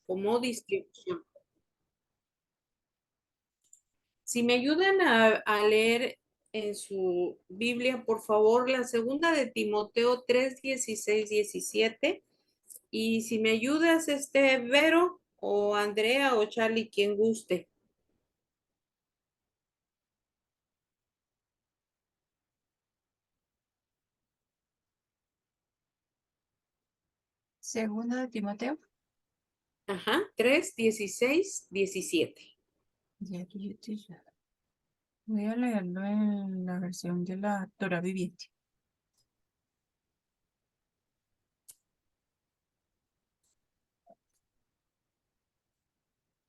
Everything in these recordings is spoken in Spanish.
como distribución. Si me ayudan a leer en su Biblia, por favor, la segunda de Timoteo 3, 16, 17. Y si me ayudas, Vero o Andrea o Charlie, quien guste. Segunda de Timoteo. Ajá, 3, 16, 17. Voy a leerlo en la versión de la Torah viviente.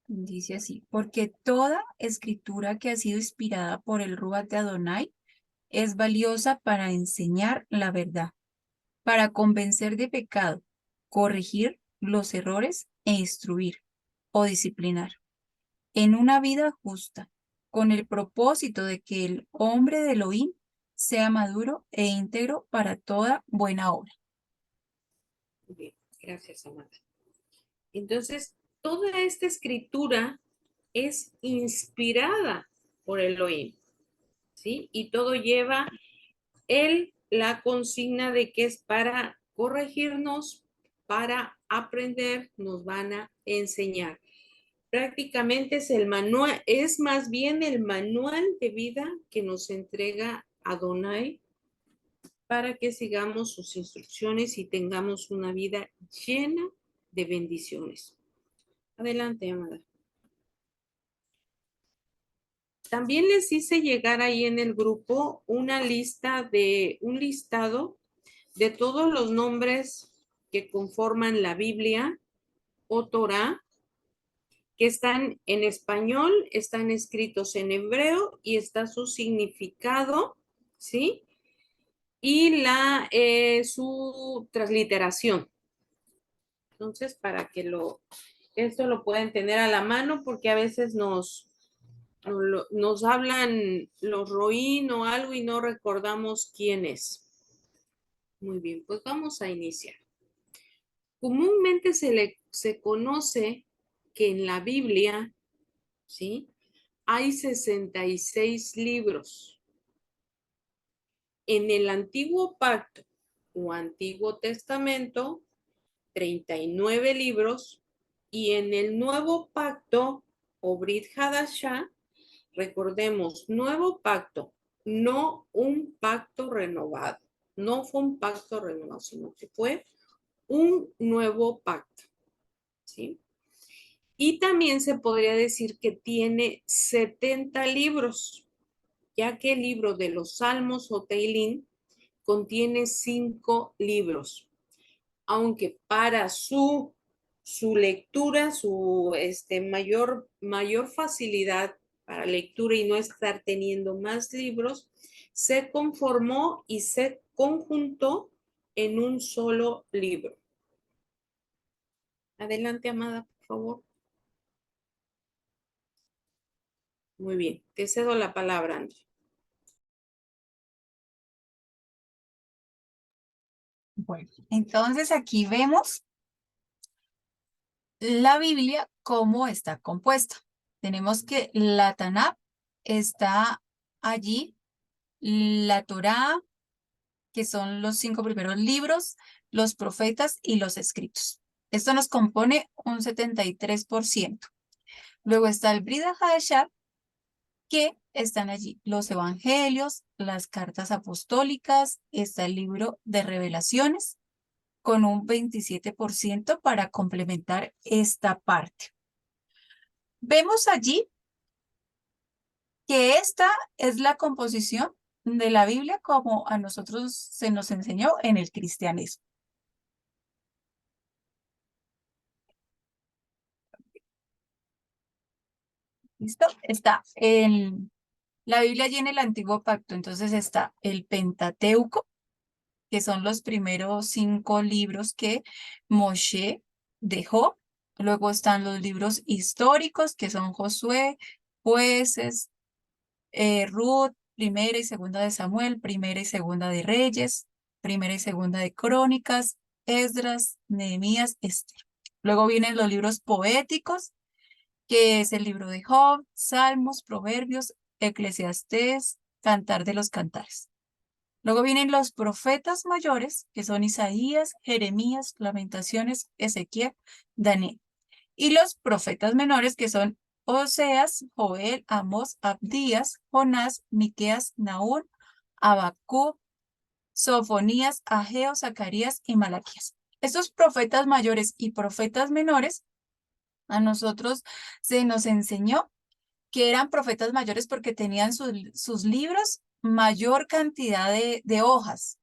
Dice así, porque toda escritura que ha sido inspirada por el Ruach de Adonai es valiosa para enseñar la verdad, para convencer de pecado, corregir los errores e instruir o disciplinar en una vida justa, con el propósito de que el hombre de Elohim sea maduro e íntegro para toda buena obra. Bien, gracias, Amanda. Entonces, toda esta escritura es inspirada por Elohim, ¿sí? Y todo lleva la consigna de que es para corregirnos, para aprender, nos van a enseñar. Prácticamente es el manual, es más bien el manual de vida que nos entrega Adonai para que sigamos sus instrucciones y tengamos una vida llena de bendiciones. Adelante, Amada. También les hice llegar ahí en el grupo un listado de todos los nombres que conforman la Biblia o Torah, que están en español, están escritos en hebreo y está su significado, ¿sí? Y su transliteración. Entonces, para que esto lo pueden tener a la mano, porque a veces nos hablan los roín o algo y no recordamos quién es. Muy bien, pues vamos a iniciar. Comúnmente se conoce que en la Biblia, ¿sí? Hay 66 libros. En el Antiguo Pacto o Antiguo Testamento, 39 libros. Y en el Nuevo Pacto o Brit Hadashah, recordemos, Nuevo Pacto, no un pacto renovado. No fue un pacto renovado, sino que fue un nuevo pacto, ¿sí? Y también se podría decir que tiene 70 libros, ya que el libro de los Salmos o Teilín contiene 5 libros, aunque para su lectura, su mayor facilidad para lectura y no estar teniendo más libros, se conformó y se conjuntó en un solo libro. Adelante, Amada, por favor. Muy bien, te cedo la palabra, André. Bueno, entonces aquí vemos la Biblia cómo está compuesta. Tenemos que la Tanakh está allí, la Torá, que son los 5 primeros libros, los profetas y los escritos. Esto nos compone un 73%. Luego está el Brit Hadashah, que están allí los evangelios, las cartas apostólicas, está el libro de Revelaciones, con un 27% para complementar esta parte. Vemos allí que esta es la composición de la Biblia como a nosotros se nos enseñó en el cristianismo. ¿Listo? Está la Biblia allí en el Antiguo Pacto, entonces está el Pentateuco, que son los primeros 5 libros que Moshe dejó. Luego están los libros históricos, que son Josué, Jueces, Ruth, Primera y Segunda de Samuel, Primera y Segunda de Reyes, Primera y Segunda de Crónicas, Esdras, Nehemías, Esther. Luego vienen los libros poéticos, que es el libro de Job, Salmos, Proverbios, Eclesiastés, Cantar de los Cantares. Luego vienen los profetas mayores, que son Isaías, Jeremías, Lamentaciones, Ezequiel, Daniel. Y los profetas menores, que son Oseas, Joel, Amós, Abdías, Jonás, Miqueas, Nahum, Habacuc, Sofonías, Ageo, Zacarías y Malaquías. Estos profetas mayores y profetas menores, a nosotros se nos enseñó que eran profetas mayores porque tenían sus libros mayor cantidad de hojas,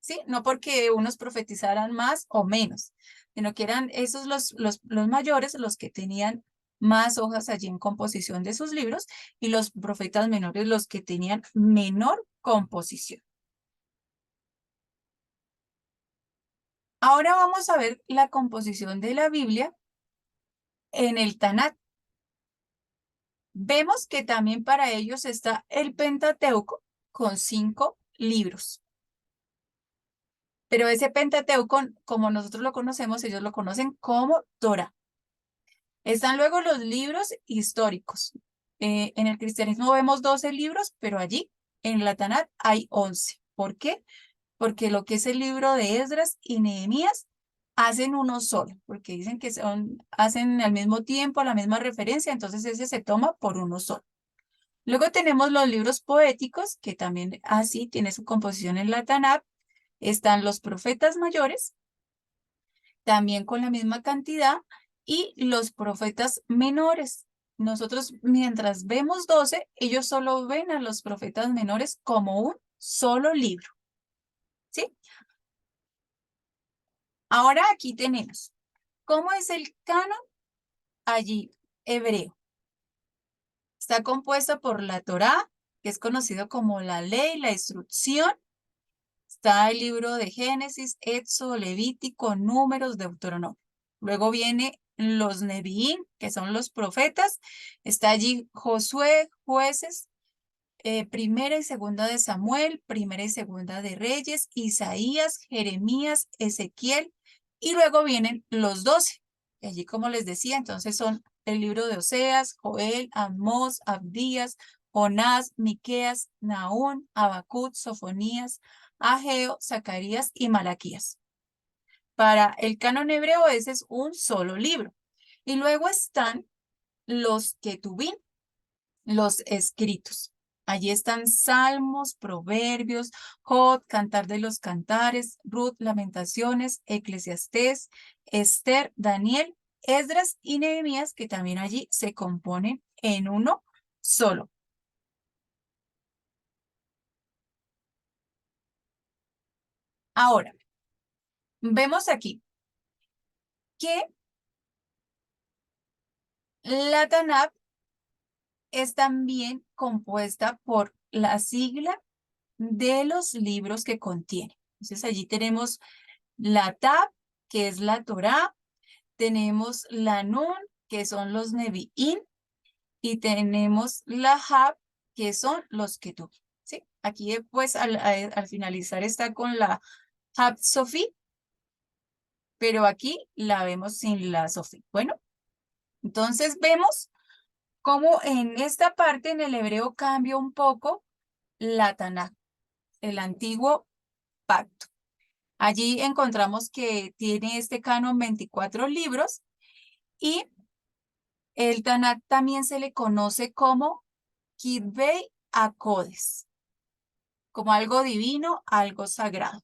¿sí? No porque unos profetizaran más o menos, sino que eran esos los mayores los que tenían más hojas allí en composición de sus libros y los profetas menores los que tenían menor composición. Ahora vamos a ver la composición de la Biblia en el Tanakh. Vemos que también para ellos está el Pentateuco con 5 libros. Pero ese Pentateuco, como nosotros lo conocemos, ellos lo conocen como Torah. Están luego los libros históricos. En el cristianismo vemos 12 libros, pero allí en la Tanakh hay 11. ¿Por qué? Porque lo que es el libro de Esdras y Nehemías hacen uno solo, porque dicen que hacen al mismo tiempo la misma referencia, entonces ese se toma por uno solo. Luego tenemos los libros poéticos, que también así tiene su composición en la Tanakh. Están los profetas mayores, también con la misma cantidad, y los profetas menores. Nosotros, mientras vemos 12, ellos solo ven a los profetas menores como un solo libro, ¿sí? Ahora aquí tenemos, ¿cómo es el canon allí hebreo? Está compuesto por la Torá, que es conocido como la ley, la instrucción. Está el libro de Génesis, Éxodo, Levítico, Números, Deuteronomio. Luego viene los Neviín, que son los profetas. Está allí Josué, Jueces, Primera y Segunda de Samuel, Primera y Segunda de Reyes, Isaías, Jeremías, Ezequiel. Y luego vienen los 12. Y allí, como les decía, entonces son el libro de Oseas, Joel, Amós, Abdías, Jonás, Miqueas, Nahum, Habacuc, Sofonías, Ageo, Zacarías y Malaquías. Para el canon hebreo ese es un solo libro. Y luego están los Ketubim, los escritos. Allí están Salmos, Proverbios, Job, Cantar de los Cantares, Ruth, Lamentaciones, Eclesiastés, Esther, Daniel, Esdras y Nehemías, que también allí se componen en uno solo. Ahora, vemos aquí que la Tanakh es también compuesta por la sigla de los libros que contiene. Entonces allí tenemos la Tab, que es la Torá, tenemos la Nun, que son los Nevi'im, y tenemos la Hab, que son los Ketub. ¿Sí? Aquí pues al finalizar está con la Hab Sofi, pero aquí la vemos sin la Sofi. Bueno, entonces vemos cómo en esta parte en el hebreo cambia un poco la Tanakh, el antiguo pacto. Allí encontramos que tiene este canon 24 libros y el Tanakh también se le conoce como Kitvei HaKodesh, como algo divino, algo sagrado.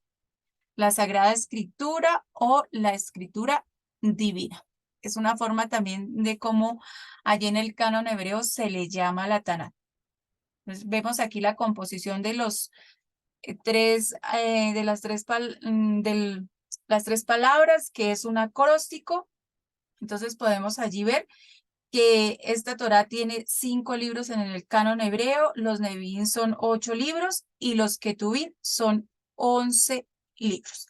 La Sagrada Escritura o la Escritura Divina. Es una forma también de cómo allí en el canon hebreo se le llama la Tanakh. Entonces, vemos aquí la composición de los las tres palabras, que es un acróstico. Entonces podemos allí ver que esta Torá tiene 5 libros en el canon hebreo, los Nevi'im son 8 libros y los Ketuvim son 11 libros.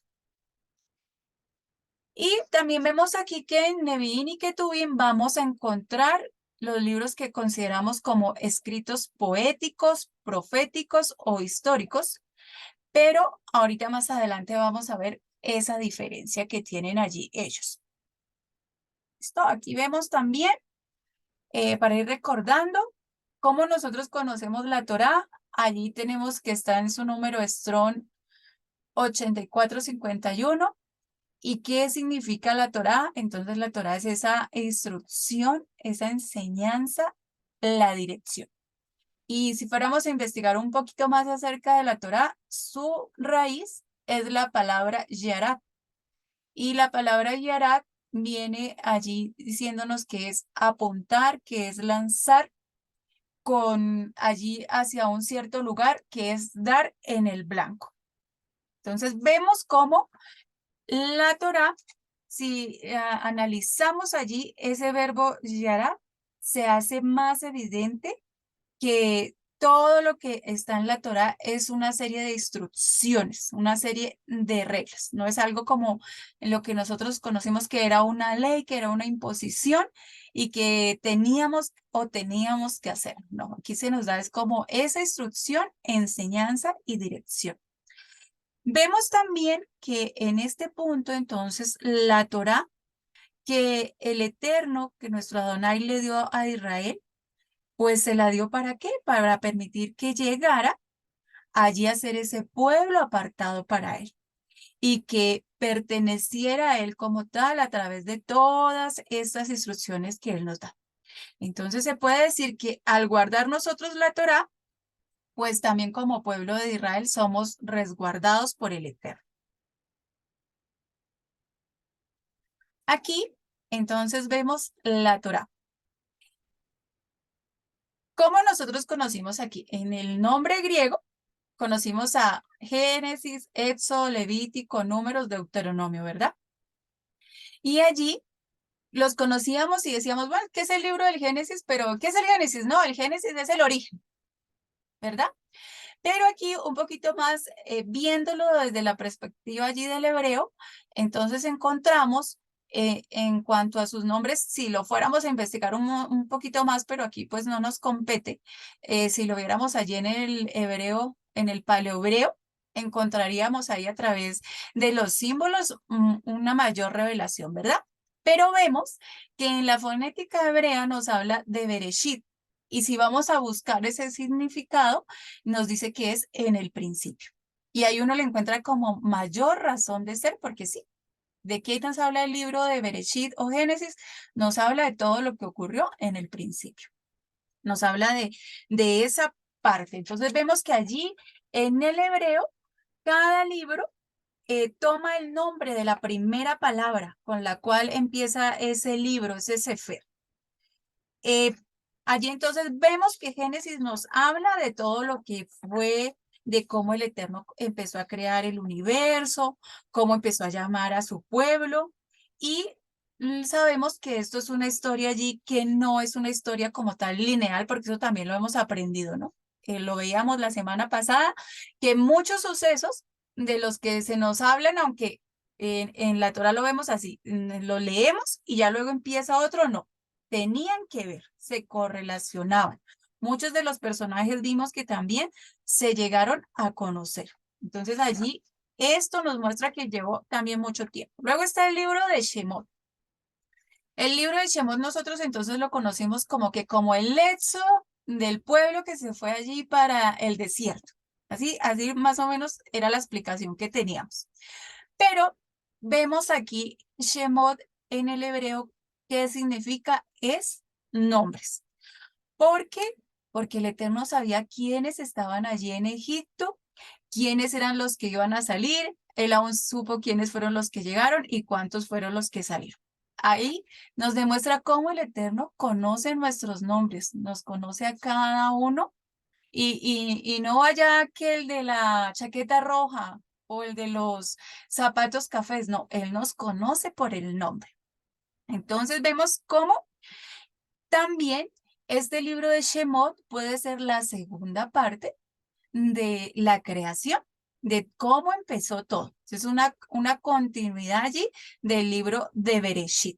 Y también vemos aquí que en Nevi'im y Ketuvim vamos a encontrar los libros que consideramos como escritos poéticos, proféticos o históricos, pero ahorita más adelante vamos a ver esa diferencia que tienen allí ellos. ¿Listo? Aquí vemos también, para ir recordando, cómo nosotros conocemos la Torá. Allí tenemos que está en su número Strong 8451. ¿Y qué significa la Torá? Entonces la Torá es esa instrucción, esa enseñanza, la dirección. Y si fuéramos a investigar un poquito más acerca de la Torá, su raíz es la palabra yarat. Y la palabra yarat viene allí diciéndonos que es apuntar, que es lanzar con allí hacia un cierto lugar, que es dar en el blanco. Entonces vemos cómo la Torá, si analizamos allí ese verbo yara, se hace más evidente que todo lo que está en la Torá es una serie de instrucciones, una serie de reglas. No es algo como lo que nosotros conocimos que era una ley, que era una imposición y que teníamos que hacer. No, aquí se nos da es como esa instrucción, enseñanza y dirección. Vemos también que en este punto, entonces, la Torá que el Eterno, que nuestro Adonai le dio a Israel, pues se la dio ¿para qué? Para permitir que llegara allí a ser ese pueblo apartado para él y que perteneciera a él como tal a través de todas estas instrucciones que él nos da. Entonces se puede decir que al guardar nosotros la Torá, pues también como pueblo de Israel somos resguardados por el Eterno. Aquí, entonces, vemos la Torá. ¿Cómo nosotros conocimos aquí? En el nombre griego, conocimos a Génesis, Éxodo, Levítico, Números, Deuteronomio, ¿verdad? Y allí los conocíamos y decíamos, bueno, ¿qué es el libro del Génesis? Pero, ¿qué es el Génesis? No, el Génesis es el origen, ¿verdad? Pero aquí un poquito más, viéndolo desde la perspectiva allí del hebreo, entonces encontramos en cuanto a sus nombres, si lo fuéramos a investigar un poquito más, pero aquí pues no nos compete, si lo viéramos allí en el hebreo, en el paleohebreo, encontraríamos ahí a través de los símbolos una mayor revelación, ¿verdad? Pero vemos que en la fonética hebrea nos habla de Bereshit. Y si vamos a buscar ese significado, nos dice que es en el principio. Y ahí uno le encuentra como mayor razón de ser, porque sí, ¿de qué nos habla el libro de Bereshit o Génesis? Nos habla de todo lo que ocurrió en el principio. Nos habla de esa parte. Entonces vemos que allí en el hebreo, cada libro toma el nombre de la primera palabra con la cual empieza ese libro, ese sefer. Eh, Allí entonces vemos que Génesis nos habla de todo lo que fue, de cómo el Eterno empezó a crear el universo, cómo empezó a llamar a su pueblo y sabemos que esto es una historia allí que no es una historia como tal lineal, porque eso también lo hemos aprendido, ¿no? Lo veíamos la semana pasada, que muchos sucesos de los que se nos hablan, aunque en la Torah lo vemos así, lo leemos y ya luego empieza otro, no tenían que ver, se correlacionaban. Muchos de los personajes vimos que también se llegaron a conocer. Entonces allí esto nos muestra que llevó también mucho tiempo. Luego está el libro de Shemot. El libro de Shemot nosotros entonces lo conocimos como que como el éxodo del pueblo que se fue allí para el desierto. Así más o menos era la explicación que teníamos. Pero vemos aquí Shemot en el hebreo, ¿qué significa? Es nombres. ¿Por qué? Porque el Eterno sabía quiénes estaban allí en Egipto, quiénes eran los que iban a salir, él aún supo quiénes fueron los que llegaron y cuántos fueron los que salieron. Ahí nos demuestra cómo el Eterno conoce nuestros nombres, nos conoce a cada uno y no vaya que el de la chaqueta roja o el de los zapatos cafés, no, él nos conoce por el nombre. Entonces vemos cómo también este libro de Shemot puede ser la segunda parte de la creación, de cómo empezó todo. Es una continuidad allí del libro de Bereshit.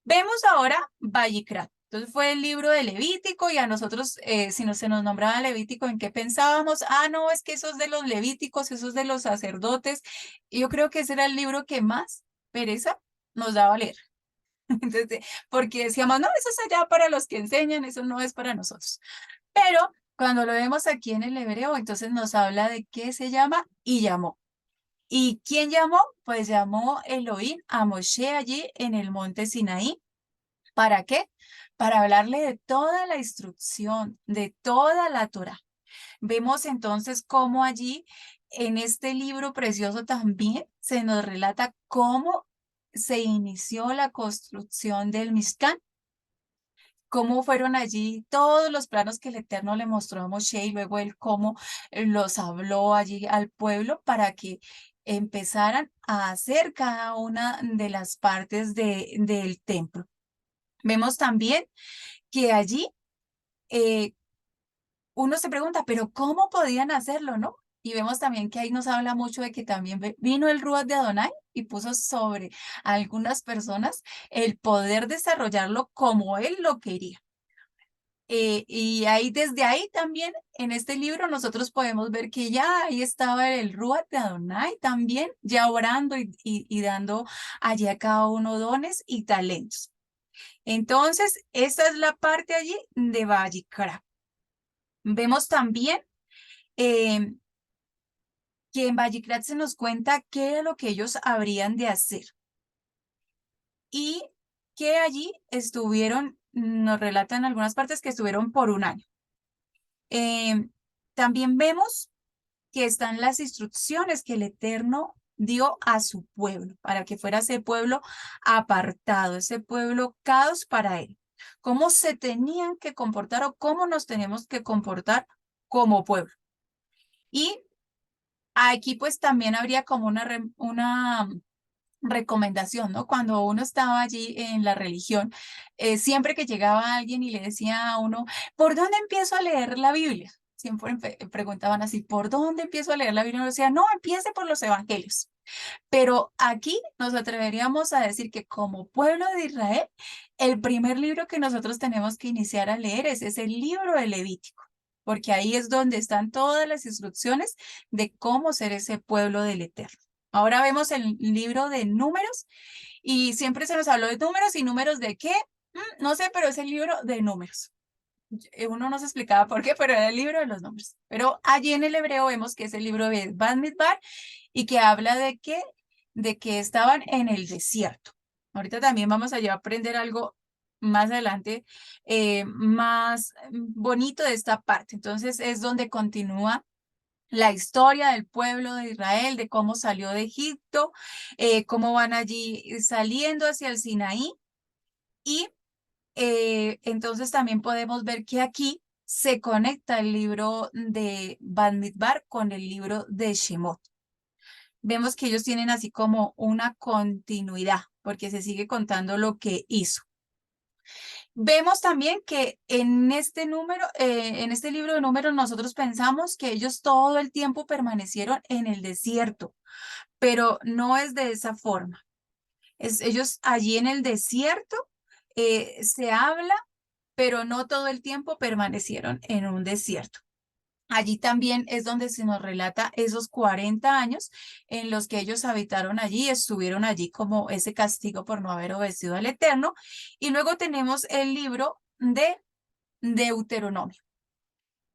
Vemos ahora Vayikra. Entonces fue el libro de Levítico y a nosotros, si no se nos nombraba Levítico, ¿en qué pensábamos? Ah, no, es que eso es de los levíticos, eso es de los sacerdotes. Y yo creo que ese era el libro que más pereza nos daba leer. Entonces, porque decíamos, no, eso es allá para los que enseñan, eso no es para nosotros. Pero cuando lo vemos aquí en el hebreo, entonces nos habla de qué se llama y llamó. ¿Y quién llamó? Pues llamó Elohim a Moshe allí en el monte Sinaí. ¿Para qué? Para hablarle de toda la instrucción, de toda la Torá. Vemos entonces cómo allí en este libro precioso también se nos relata cómo se inició la construcción del Mishkan, cómo fueron allí todos los planos que el Eterno le mostró a Moshe y luego él cómo los habló allí al pueblo para que empezaran a hacer cada una de las partes del templo. Vemos también que allí eh, uno se pregunta, pero ¿cómo podían hacerlo, no? Y vemos también que ahí nos habla mucho de que también vino el Ruach de Adonai y puso sobre algunas personas el poder desarrollarlo como él lo quería. Y ahí, desde ahí también, en este libro, nosotros podemos ver que ya ahí estaba el Ruach de Adonai también, ya orando y dando allí a cada uno dones y talentos. Entonces, esta es la parte allí de Vayikra. Vemos también eh, que en Vayikra se nos cuenta qué era lo que ellos habrían de hacer y que allí estuvieron, nos relatan algunas partes que estuvieron por un año. También vemos que están las instrucciones que el Eterno dio a su pueblo, para que fuera ese pueblo apartado, ese pueblo caos para él. Cómo se tenían que comportar o cómo nos tenemos que comportar como pueblo. Y aquí pues también habría como una recomendación, ¿no? Cuando uno estaba allí en la religión, siempre que llegaba alguien y le decía a uno, ¿por dónde empiezo a leer la Biblia? Siempre preguntaban así, ¿por dónde empiezo a leer la Biblia? Y uno decía, no, empiece por los evangelios. Pero aquí nos atreveríamos a decir que como pueblo de Israel, el primer libro que nosotros tenemos que iniciar a leer es el libro de Levítico, porque ahí es donde están todas las instrucciones de cómo ser ese pueblo del Eterno. Ahora vemos el libro de Números y siempre se nos habló de números y números de qué, no sé, pero es el libro de números. Uno no se explicaba por qué, pero era el libro de los nombres. Pero allí en el hebreo vemos que es el libro de Bamidbar y que habla de que estaban en el desierto. Ahorita también vamos a aprender algo más adelante, más bonito de esta parte. Entonces es donde continúa la historia del pueblo de Israel, de cómo salió de Egipto, cómo van allí saliendo hacia el Sinaí y entonces también podemos ver que aquí se conecta el libro de Bamidbar con el libro de Shemot. Vemos que ellos tienen así como una continuidad, porque se sigue contando lo que hizo. Vemos también que en este número, en este libro de números, nosotros pensamos que ellos todo el tiempo permanecieron en el desierto, pero no es de esa forma. Ellos allí en el desierto se habla pero no todo el tiempo permanecieron en un desierto. Allí también es donde se nos relata esos 40 años en los que ellos habitaron allí, estuvieron allí como ese castigo por no haber obedecido al Eterno. Y luego tenemos el libro de Deuteronomio.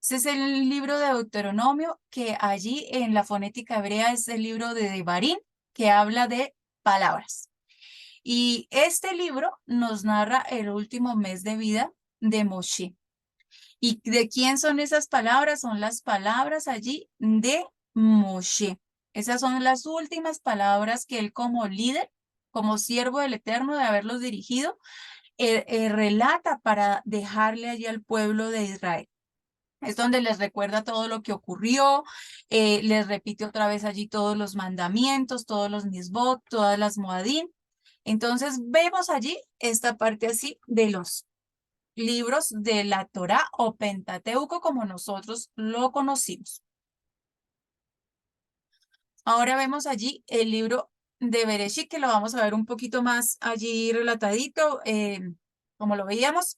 Ese es el libro de Deuteronomio que allí en la fonética hebrea es el libro de Devarim, que habla de palabras. Y este libro nos narra el último mes de vida de Moshe. ¿Y de quién son esas palabras? Son las palabras allí de Moshe. Esas son las últimas palabras que él como líder, como siervo del Eterno de haberlos dirigido, relata para dejarle allí al pueblo de Israel. Es donde les recuerda todo lo que ocurrió, les repite otra vez allí todos los mandamientos, todos los misbot, todas las moadín. Entonces vemos allí esta parte así de los libros de la Torá o Pentateuco como nosotros lo conocimos. Ahora vemos allí el libro de Bereshit, que lo vamos a ver un poquito más allí relatadito, como lo veíamos.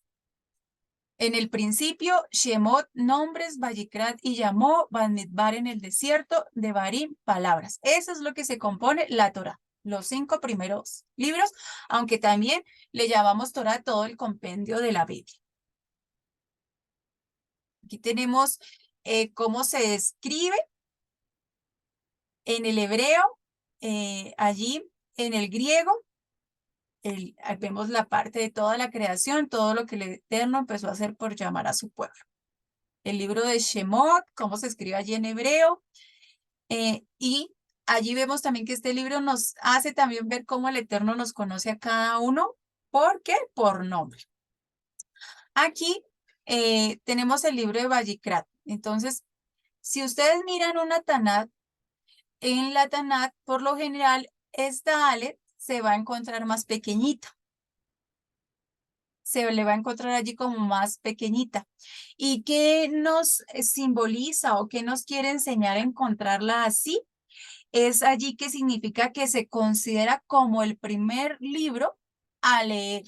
En el principio, Shemot, nombres, Vayikrat y llamó, Bamidbar en el desierto, Devarim, palabras. Eso es lo que se compone la Torá. los 5 primeros libros, aunque también le llamamos Torá todo el compendio de la Biblia. Aquí tenemos cómo se escribe en el hebreo, allí en el griego. Vemos la parte de toda la creación, todo lo que el Eterno empezó a hacer por llamar a su pueblo. El libro de Shemot, cómo se escribe allí en hebreo. Y allí vemos también que este libro nos hace también ver cómo el Eterno nos conoce a cada uno. ¿Por qué? Por nombre. Aquí tenemos el libro de Vallicrat. Entonces, si ustedes miran una Tanat, en la Tanat, por lo general, esta Aleph se va a encontrar más pequeñita. Se le va a encontrar allí como más pequeñita. ¿Y qué nos simboliza o qué nos quiere enseñar a encontrarla así? Es allí que significa que se considera como el primer libro a leer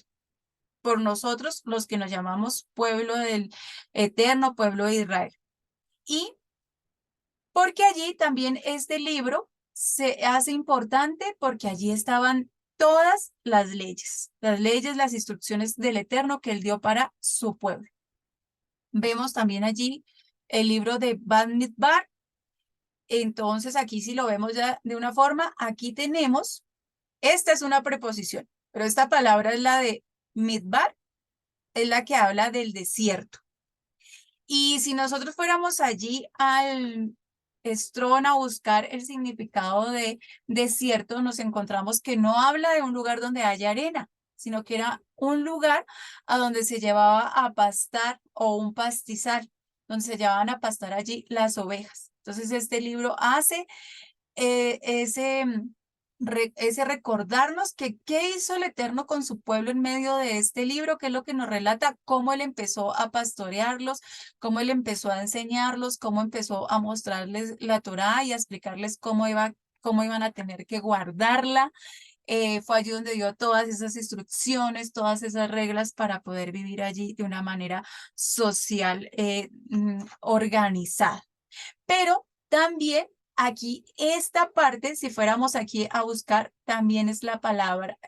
por nosotros, los que nos llamamos pueblo del eterno pueblo de Israel. Y porque allí también este libro se hace importante porque allí estaban todas las leyes, las instrucciones del Eterno que él dio para su pueblo. Vemos también allí el libro de Bamidbar. Entonces aquí si lo vemos ya de una forma, aquí tenemos, esta es una preposición, pero esta palabra es la de Midbar, es la que habla del desierto. Y si nosotros fuéramos allí al Strong a buscar el significado de desierto, nos encontramos que no habla de un lugar donde haya arena, sino que era un lugar a donde se llevaba a pastar o un pastizal, donde se llevaban a pastar allí las ovejas. Entonces este libro hace ese recordarnos que qué hizo el Eterno con su pueblo en medio de este libro, que es lo que nos relata cómo él empezó a pastorearlos, cómo él empezó a enseñarlos, cómo empezó a mostrarles la Torá y a explicarles cómo iban a tener que guardarla. Fue allí donde dio todas esas instrucciones, todas esas reglas para poder vivir allí de una manera social organizada. Pero también aquí esta parte, si fuéramos aquí a buscar, también es la palabra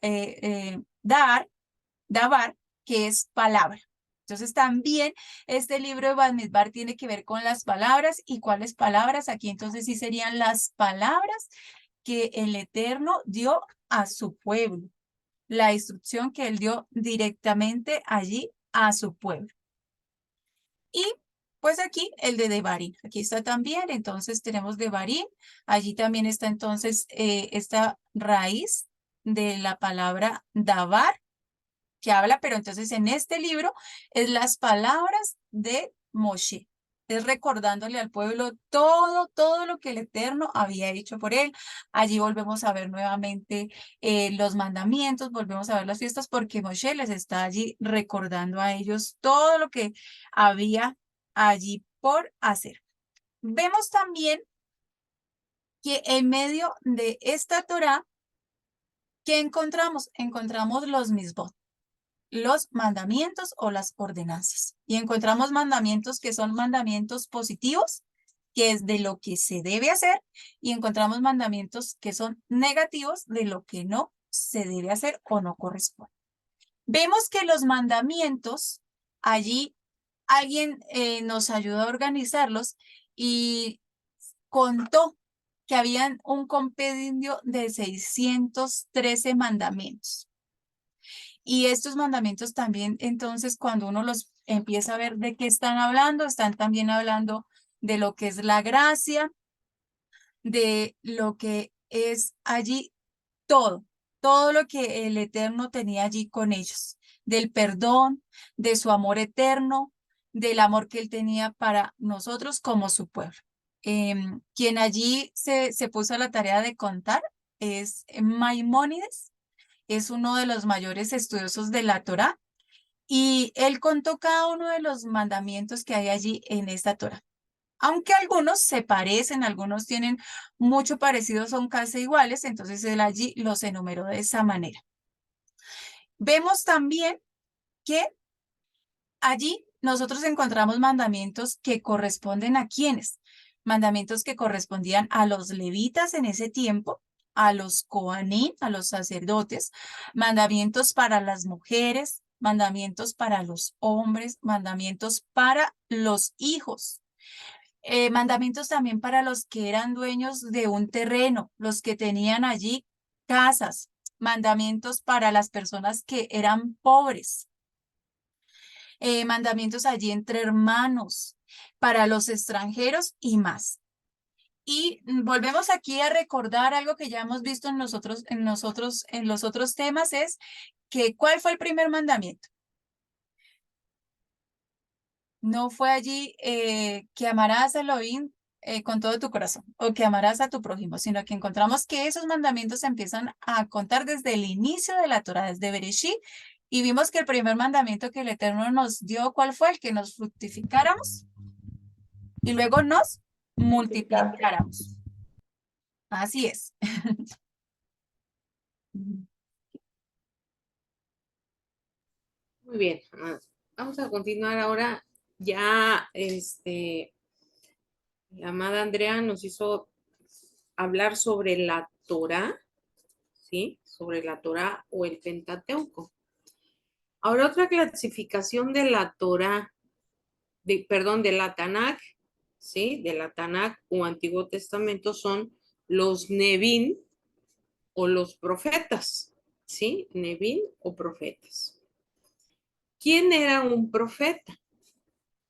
dabar, que es palabra. Entonces también este libro de Bamidbar tiene que ver con las palabras. ¿Y cuáles palabras? Aquí entonces sí serían las palabras que el Eterno dio a su pueblo. La instrucción que él dio directamente allí a su pueblo. Y pues aquí el de Devarim. Aquí está también, entonces tenemos Devarim. Allí también está entonces esta raíz de la palabra Davar, que habla, pero entonces en este libro es las palabras de Moshe. Es recordándole al pueblo todo lo que el Eterno había hecho por él. Allí volvemos a ver nuevamente los mandamientos, volvemos a ver las fiestas, porque Moshe les está allí recordando a ellos todo lo que había allí por hacer. Vemos también que en medio de esta Torá, ¿qué encontramos? Encontramos los misbot, los mandamientos o las ordenanzas. Y encontramos mandamientos que son mandamientos positivos, que es de lo que se debe hacer, y encontramos mandamientos que son negativos, de lo que no se debe hacer o no corresponde. Vemos que los mandamientos, allí alguien nos ayudó a organizarlos y contó que habían un compendio de 613 mandamientos. Y estos mandamientos también, entonces, cuando uno los empieza a ver de qué están hablando, están también hablando de lo que es la gracia, de lo que es allí todo lo que el Eterno tenía allí con ellos, del perdón, de su amor eterno, del amor que él tenía para nosotros como su pueblo. Quien allí se puso a la tarea de contar es Maimónides, es uno de los mayores estudiosos de la Torá, y él contó cada uno de los mandamientos que hay allí en esta Torá. Aunque algunos se parecen, algunos tienen mucho parecido, son casi iguales, entonces él allí los enumeró de esa manera. Vemos también que allí nosotros encontramos mandamientos que corresponden a quienes, mandamientos que correspondían a los levitas en ese tiempo, a los Coanín, a los sacerdotes, mandamientos para las mujeres, mandamientos para los hombres, mandamientos para los hijos, mandamientos también para los que eran dueños de un terreno, los que tenían allí casas, mandamientos para las personas que eran pobres, mandamientos allí entre hermanos, para los extranjeros y más. Y volvemos aquí a recordar algo que ya hemos visto en los otros temas, es que ¿cuál fue el primer mandamiento? No fue allí que amarás a Elohim con todo tu corazón o que amarás a tu prójimo, sino que encontramos que esos mandamientos se empiezan a contar desde el inicio de la Torá, desde Bereshit, y vimos que el primer mandamiento que el Eterno nos dio, ¿cuál fue? El que nos fructificáramos y luego nos multiplicáramos. Así es. Muy bien. Vamos a continuar ahora. Ya, la amada Andrea nos hizo hablar sobre la Torá, ¿sí? Sobre la Torá o el Pentateuco. Ahora otra clasificación de la Torá, perdón, de la Tanakh, ¿sí? De la Tanakh o Antiguo Testamento son los Nevin o los profetas, ¿sí? Nevin o profetas. ¿Quién era un profeta?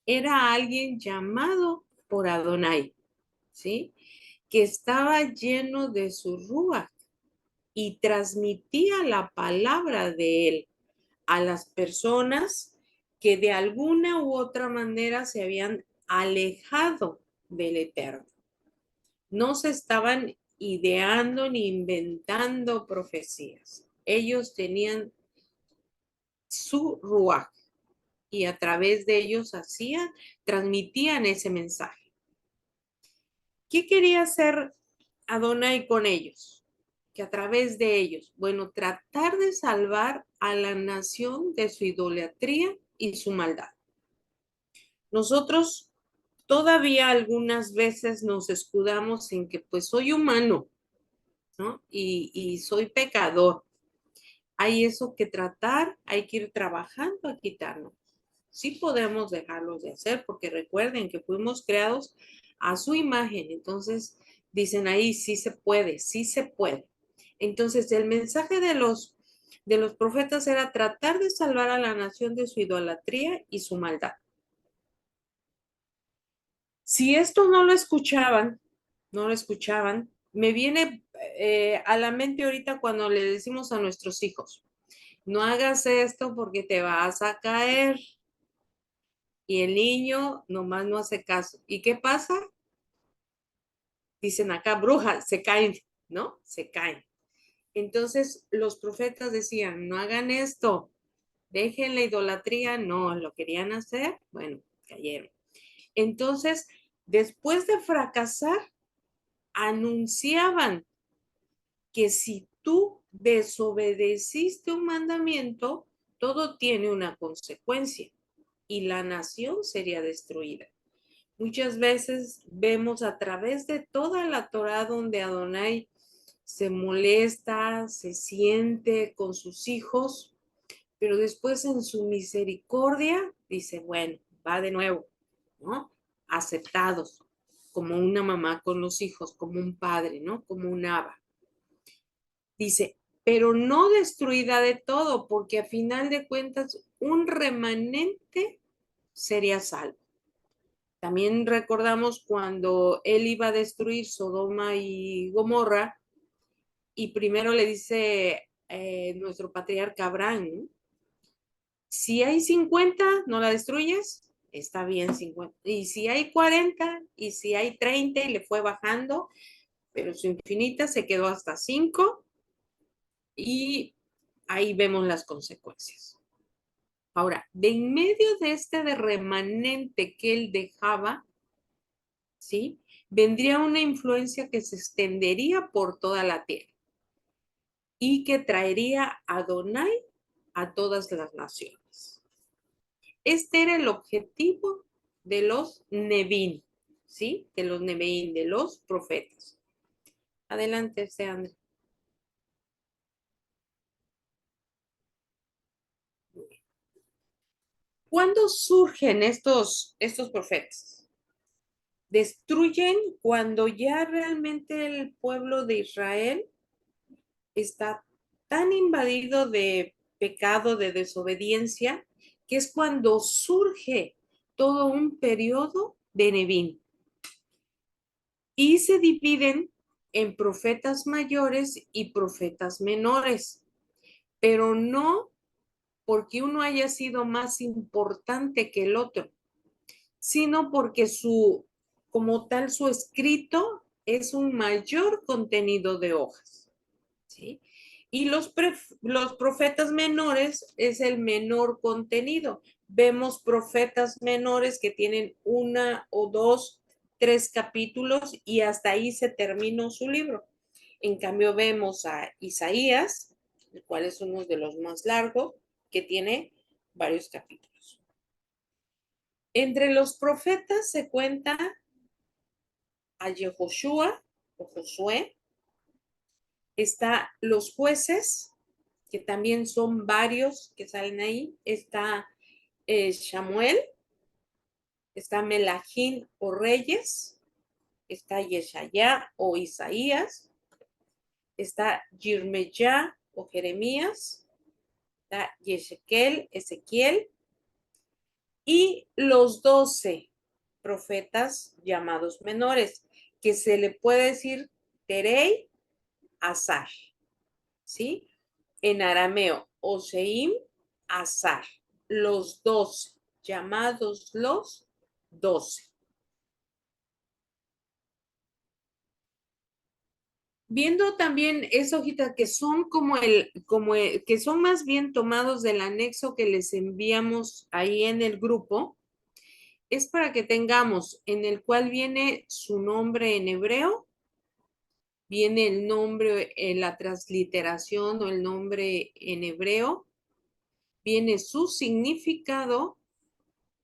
Era alguien llamado por Adonai, ¿sí? Que estaba lleno de su rúa y transmitía la palabra de él a las personas que de alguna u otra manera se habían alejado del Eterno. No se estaban ideando ni inventando profecías. Ellos tenían su ruaj y a través de ellos transmitían ese mensaje. ¿Qué quería hacer Adonai con ellos? Que a través de ellos, bueno, tratar de salvar a la nación de su idolatría y su maldad. Nosotros todavía algunas veces nos escudamos en que pues soy humano, ¿no? Y soy pecador. Hay eso que tratar, hay que ir trabajando a quitarnos. Sí podemos dejarlos de hacer porque recuerden que fuimos creados a su imagen. Entonces dicen ahí, sí se puede, sí se puede. Entonces el mensaje de los profetas era tratar de salvar a la nación de su idolatría y su maldad. Si esto no lo escuchaban, me viene a la mente ahorita cuando le decimos a nuestros hijos, no hagas esto porque te vas a caer. Y el niño nomás no hace caso. ¿Y qué pasa? Dicen acá, brujas, se caen, ¿no? Se caen. Entonces los profetas decían, no hagan esto, dejen la idolatría, no, lo querían hacer, bueno, cayeron. Entonces, después de fracasar, anunciaban que si tú desobedeciste un mandamiento, todo tiene una consecuencia y la nación sería destruida. Muchas veces vemos a través de toda la Torá donde Adonai se molesta, se siente con sus hijos, pero después en su misericordia dice, bueno, va de nuevo, ¿no? Aceptados, como una mamá con los hijos, como un padre, ¿no? Como un aba. Dice, pero no destruida de todo, porque a final de cuentas un remanente sería salvo. También recordamos cuando él iba a destruir Sodoma y Gomorra y primero le dice nuestro patriarca Abraham, ¿no? Si hay 50, no la destruyes, está bien 50. Y si hay 40 y si hay 30 y le fue bajando, pero su infinita se quedó hasta 5 y ahí vemos las consecuencias. Ahora, de en medio de de remanente que él dejaba, ¿sí? Vendría una influencia que se extendería por toda la tierra y que traería a Adonai a todas las naciones. Este era el objetivo de los Nevin, ¿sí? De los Nevi'im, de los profetas. Adelante, André. ¿Cuándo surgen estos profetas? Destruyen cuando ya realmente el pueblo de Israel está tan invadido de pecado, de desobediencia, que es cuando surge todo un periodo de Nevín. Y se dividen en profetas mayores y profetas menores, pero no porque uno haya sido más importante que el otro, sino porque como tal, su escrito es un mayor contenido de hojas, ¿sí? Y los profetas menores es el menor contenido. Vemos profetas menores que tienen una o dos, tres capítulos y hasta ahí se terminó su libro. En cambio, vemos a Isaías, el cual es uno de los más largos, que tiene varios capítulos. Entre los profetas se cuenta a Yehoshua o Josué, está los jueces, que también son varios que salen ahí, está Samuel, está Melahín o Reyes, está Yeshaya o Isaías, está Yirmeyá o Jeremías, está Ezequiel, y los 12 profetas llamados menores, que se le puede decir Terei Azar, ¿sí? En arameo, Oseim Azar, los 12, llamados los 12. Viendo también esa hojita que son que son más bien tomados del anexo que les enviamos ahí en el grupo, es para que tengamos en el cual viene su nombre en hebreo, viene el nombre en la transliteración o el nombre en hebreo, viene su significado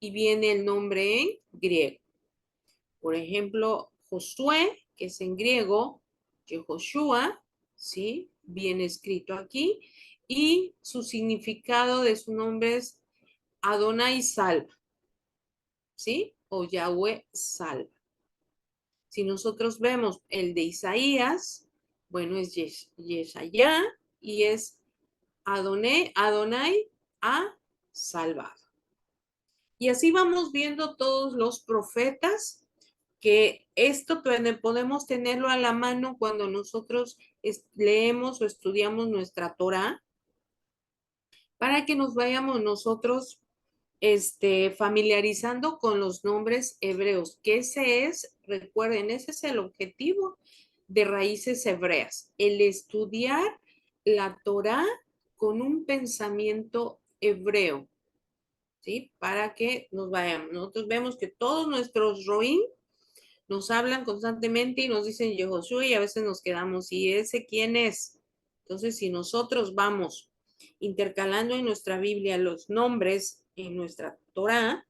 y viene el nombre en griego. Por ejemplo, Josué, que es en griego, Yehoshua, ¿sí? Viene escrito aquí, y su significado de su nombre es Adonai salva, ¿sí? O Yahweh salva. Si nosotros vemos el de Isaías, bueno, es Yeshaya y es Adonai ha salvado. Y así vamos viendo todos los profetas, que esto podemos tenerlo a la mano cuando nosotros leemos o estudiamos nuestra Torah, para que nos vayamos nosotros familiarizando con los nombres hebreos, que recuerden, ese es el objetivo de Raíces Hebreas, el estudiar la Torah con un pensamiento hebreo, ¿sí? Para que nos vayamos. Nosotros vemos que todos nuestros roim nos hablan constantemente y nos dicen Yehoshua y a veces nos quedamos, ¿y ese quién es? Entonces, si nosotros vamos intercalando en nuestra Biblia los nombres en nuestra Torah,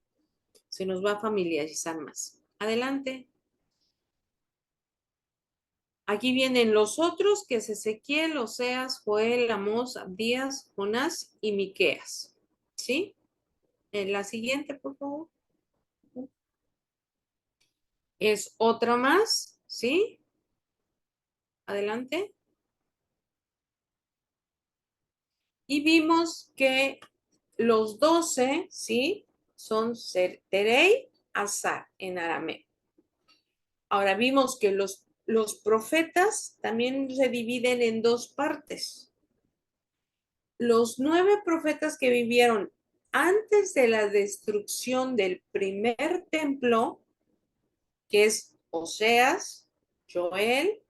se nos va a familiarizar más. Adelante. Aquí vienen los otros, que es Ezequiel, Oseas, Joel, Amós, Abdías, Jonás y Miqueas. ¿Sí? En la siguiente, por favor. Es otra más, ¿sí? Adelante. Y vimos que los 12, ¿sí? Son Terei Azar en arameo. Ahora vimos que los profetas también se dividen en dos partes. Los 9 profetas que vivieron antes de la destrucción del primer templo, que es Oseas, Joel,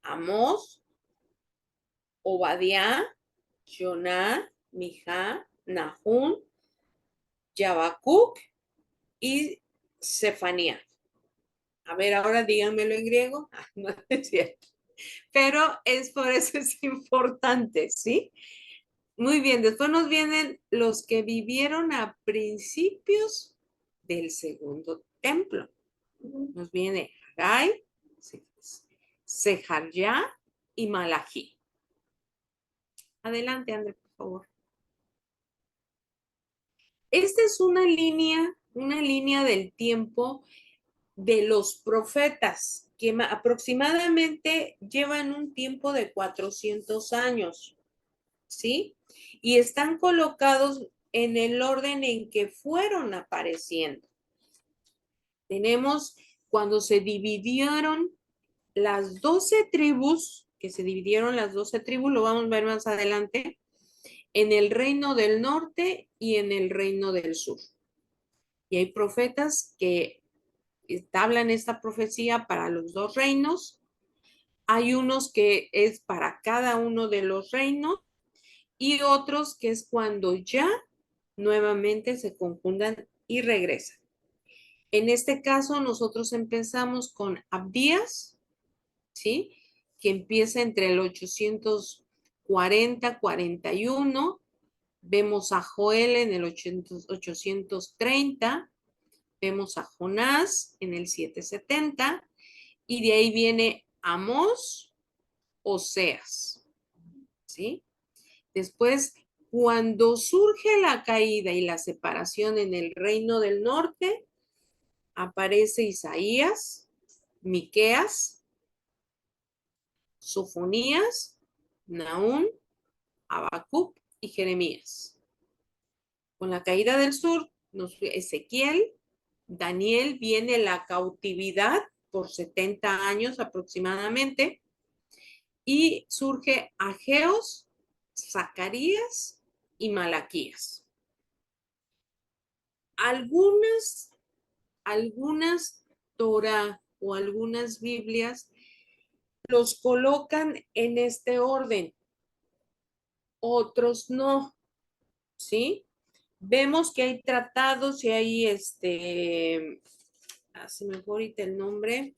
Amós, Obadiah, Joná, Mijá, Nahum, Habacuc y Sefanía. A ver, ahora díganmelo en griego. No es cierto. Pero por eso es importante, ¿sí? Muy bien, después nos vienen los que vivieron a principios del segundo templo. Nos viene Hagai, Sejarya y Malají. Adelante, André, por favor. Esta es una línea del tiempo de los profetas que aproximadamente llevan un tiempo de 400 años, ¿sí? Y están colocados en el orden en que fueron apareciendo. Tenemos cuando se dividieron las 12 tribus, que se dividieron las 12 tribus, lo vamos a ver más adelante, en el reino del norte y en el reino del sur. Y hay profetas que hablan esta profecía para los dos reinos. Hay unos que es para cada uno de los reinos y otros que es cuando ya nuevamente se conjuntan y regresan. En este caso, nosotros empezamos con Abdías, ¿sí? Que empieza entre el 840-41. Vemos a Joel en el 830. Vemos a Jonás en el 770. Y de ahí viene Amós, Oseas, ¿sí? Después, cuando surge la caída y la separación en el reino del norte, aparece Isaías, Miqueas, Sofonías, Nahum, Habacuc y Jeremías. Con la caída del sur, Ezequiel, Daniel, viene la cautividad por 70 años aproximadamente y surge Ageos, Zacarías y Malaquías. Algunas Torah o algunas Biblias los colocan en este orden, otros no, ¿sí? Vemos que hay tratados y hay se me fue ahorita el nombre,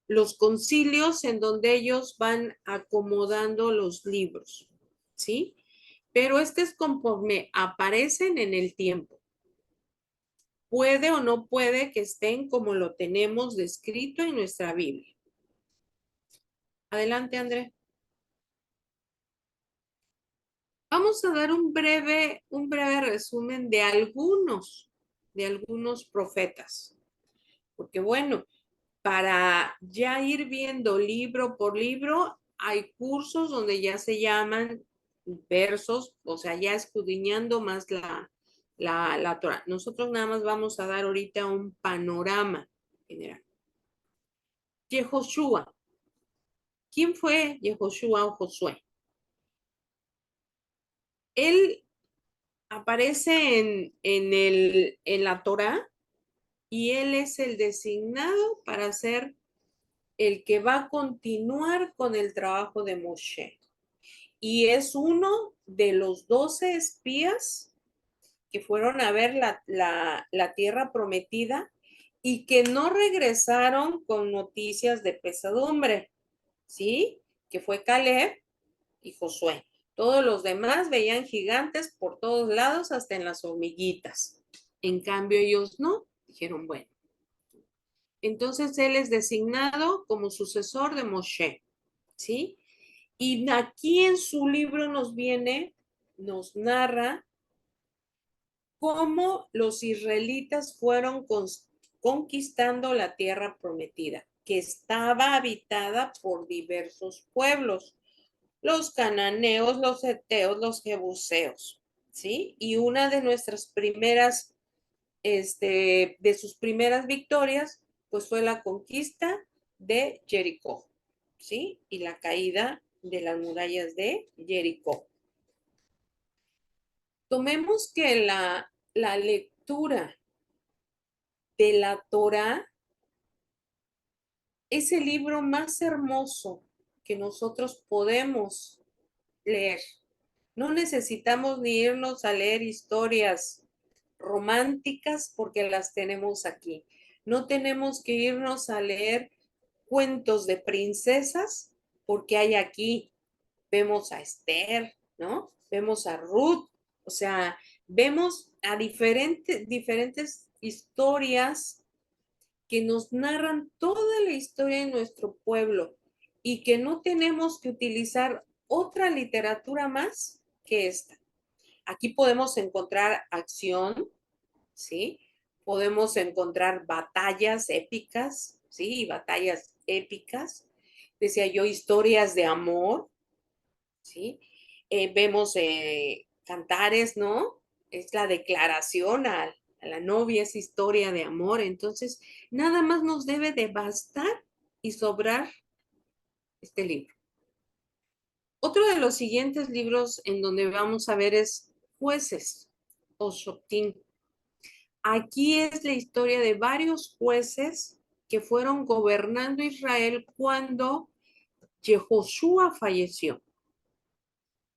los concilios en donde ellos van acomodando los libros, ¿sí? Pero este es conforme aparecen en el tiempo. Puede o no puede que estén como lo tenemos descrito en nuestra Biblia. Adelante, André. Vamos a dar un breve resumen de algunos profetas. Porque bueno, para ya ir viendo libro por libro, hay cursos donde ya se llaman versos, o sea, ya escudriñando más la Torah. Nosotros nada más vamos a dar ahorita un panorama general. Yehoshua. ¿Quién fue Yehoshua o Josué? Él aparece en la Torah y él es el designado para ser el que va a continuar con el trabajo de Moshe. Y es uno de los 12 espías que fueron a ver la tierra prometida y que no regresaron con noticias de pesadumbre, ¿sí? Que fue Caleb y Josué. Todos los demás veían gigantes por todos lados, hasta en las hormiguitas. En cambio, ellos no, dijeron, bueno. Entonces, él es designado como sucesor de Moshe, ¿sí? Y aquí en su libro nos narra cómo los israelitas fueron conquistando la tierra prometida, que estaba habitada por diversos pueblos, los cananeos, los heteos, los jebuseos, ¿sí? Y una de nuestras primeras, de sus primeras victorias, pues fue la conquista de Jericó, ¿sí? Y la caída de las murallas de Jericó. Tomemos que la lectura de la Torah es el libro más hermoso que nosotros podemos leer. No necesitamos ni irnos a leer historias románticas porque las tenemos aquí. No tenemos que irnos a leer cuentos de princesas porque hay aquí. Vemos a Esther, ¿no? Vemos a Ruth, o sea, vemos a diferentes historias que nos narran toda la historia de nuestro pueblo y que no tenemos que utilizar otra literatura más que esta. Aquí podemos encontrar acción, ¿sí? Podemos encontrar batallas épicas, ¿sí? Batallas épicas. Decía yo, historias de amor, ¿sí? Vemos cantares, ¿no? Es la declaración a la novia, es historia de amor. Entonces, nada más nos debe de bastar y sobrar este libro. Otro de los siguientes libros en donde vamos a ver es Jueces o Shoftim. Aquí es la historia de varios jueces que fueron gobernando Israel cuando Jehoshua falleció.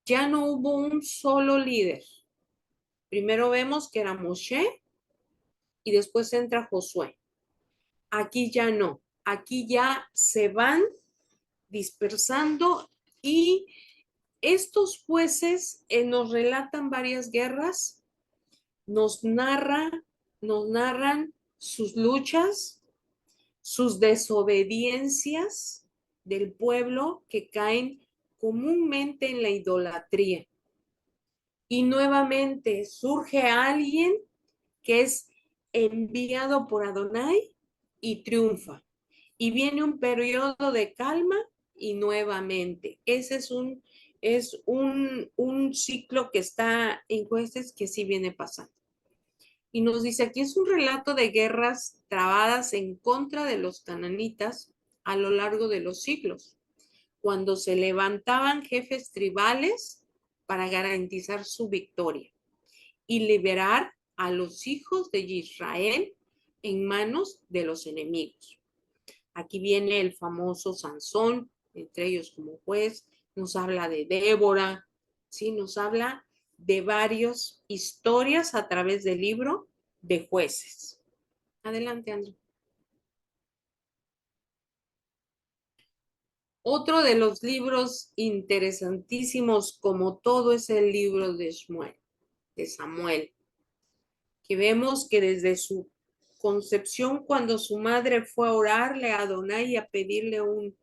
Ya no hubo un solo líder. Primero vemos que era Moshe y después entra Josué. Aquí ya no. Aquí ya se van dispersando y estos jueces nos relatan varias guerras, nos narran sus luchas, sus desobediencias del pueblo que caen comúnmente en la idolatría. Y nuevamente surge alguien que es enviado por Adonai y triunfa. Y viene un periodo de calma y nuevamente. Ese es un ciclo que está en Jueces que sí viene pasando. Y nos dice aquí es un relato de guerras trabadas en contra de los cananitas a lo largo de los siglos, cuando se levantaban jefes tribales para garantizar su victoria y liberar a los hijos de Israel en manos de los enemigos. Aquí viene el famoso Sansón, entre ellos como juez, nos habla de Débora, ¿sí? Nos habla de varias historias a través del libro de Jueces. Adelante, André. Otro de los libros interesantísimos, como todo, es el libro de Samuel, que vemos que desde su concepción, cuando su madre fue a orarle a Adonai a pedirle un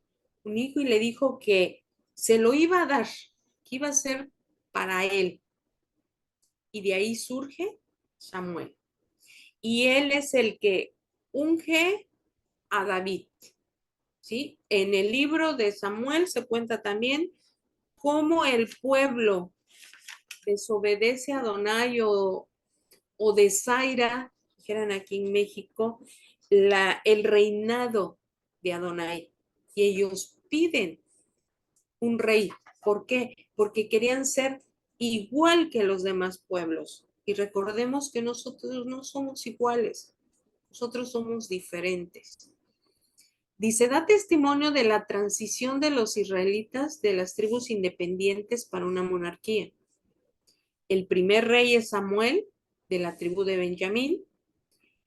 hijo y le dijo que se lo iba a dar, que iba a ser para él. Y de ahí surge Samuel. Y él es el que unge a David. ¿Sí? En el libro de Samuel se cuenta también cómo el pueblo desobedece a Adonai o desaira, dijeran aquí en México, el reinado de Adonai. Y ellos piden un rey. ¿Por qué? Porque querían ser igual que los demás pueblos. Y recordemos que nosotros no somos iguales, nosotros somos diferentes. Dice, da testimonio de la transición de los israelitas de las tribus independientes para una monarquía. El primer rey es Samuel, de la tribu de Benjamín.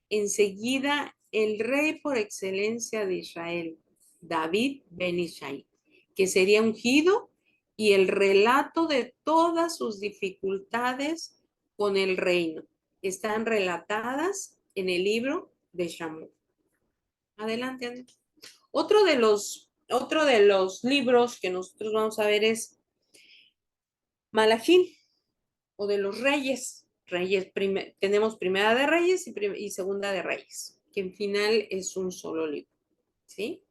Enseguida, el rey por excelencia de Israel, David ben Ishai, que sería ungido, y el relato de todas sus dificultades con el reino están relatadas en el libro de Shammua. Adelante, Andrés. Otro de los libros que nosotros vamos a ver es Malachín, o de los reyes. Tenemos Primera de Reyes y Segunda de Reyes, que en final es un solo libro, ¿sí?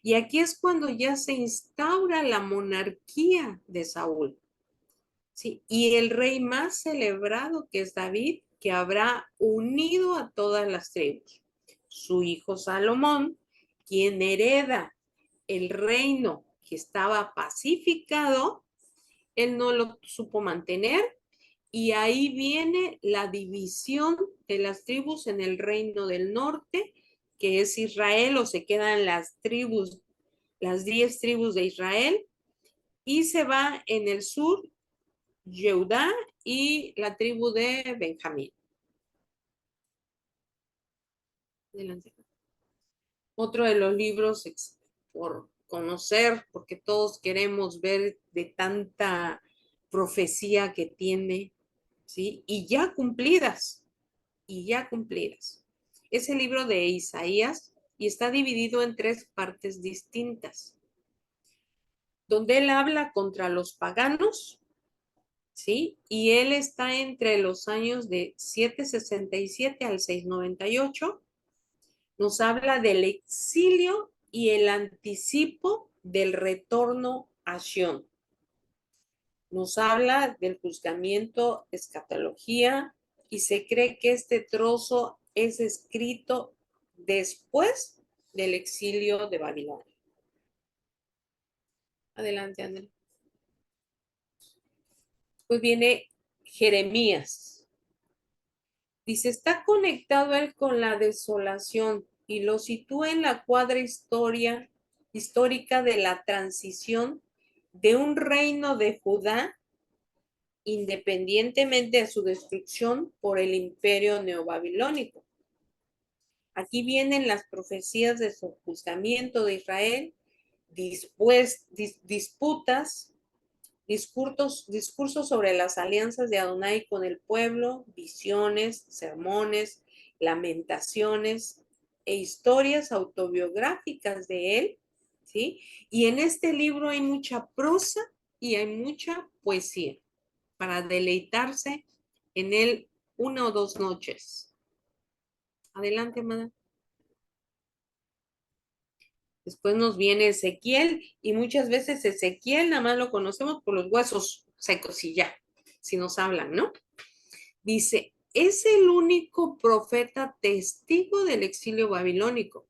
Y aquí es cuando ya se instaura la monarquía de Saúl, ¿sí? Y el rey más celebrado, que es David, que habrá unido a todas las tribus. Su hijo Salomón, quien hereda el reino que estaba pacificado, él no lo supo mantener y ahí viene la división de las tribus en el reino del norte, que es Israel, o se quedan las tribus, las 10 tribus de Israel, y se va en el sur Judá y la tribu de Benjamín. Adelante. Otro de los libros por conocer, porque todos queremos ver de tanta profecía que tiene, ¿sí? Y ya cumplidas. Es el libro de Isaías y está dividido en 3 partes distintas, donde él habla contra los paganos, ¿sí? Y él está entre los años de 767 al 698. Nos habla del exilio y el anticipo del retorno a Sion. Nos habla del juzgamiento, escatología, y se cree que este trozo es escrito después del exilio de Babilonia. Adelante, André. Pues viene Jeremías. Dice, está conectado él con la desolación y lo sitúa en la cuadra histórica de la transición de un reino de Judá independientemente de su destrucción por el imperio neobabilónico. Aquí vienen las profecías de su juzgamiento de Israel, disputas, discursos sobre las alianzas de Adonai con el pueblo, visiones, sermones, lamentaciones e historias autobiográficas de él, ¿sí? Y en este libro hay mucha prosa y hay mucha poesía para deleitarse en él una o dos noches. Adelante, madame. Después nos viene Ezequiel y muchas veces Ezequiel nada más lo conocemos por los huesos secos y ya, si nos hablan, ¿no? Dice, es el único profeta testigo del exilio babilónico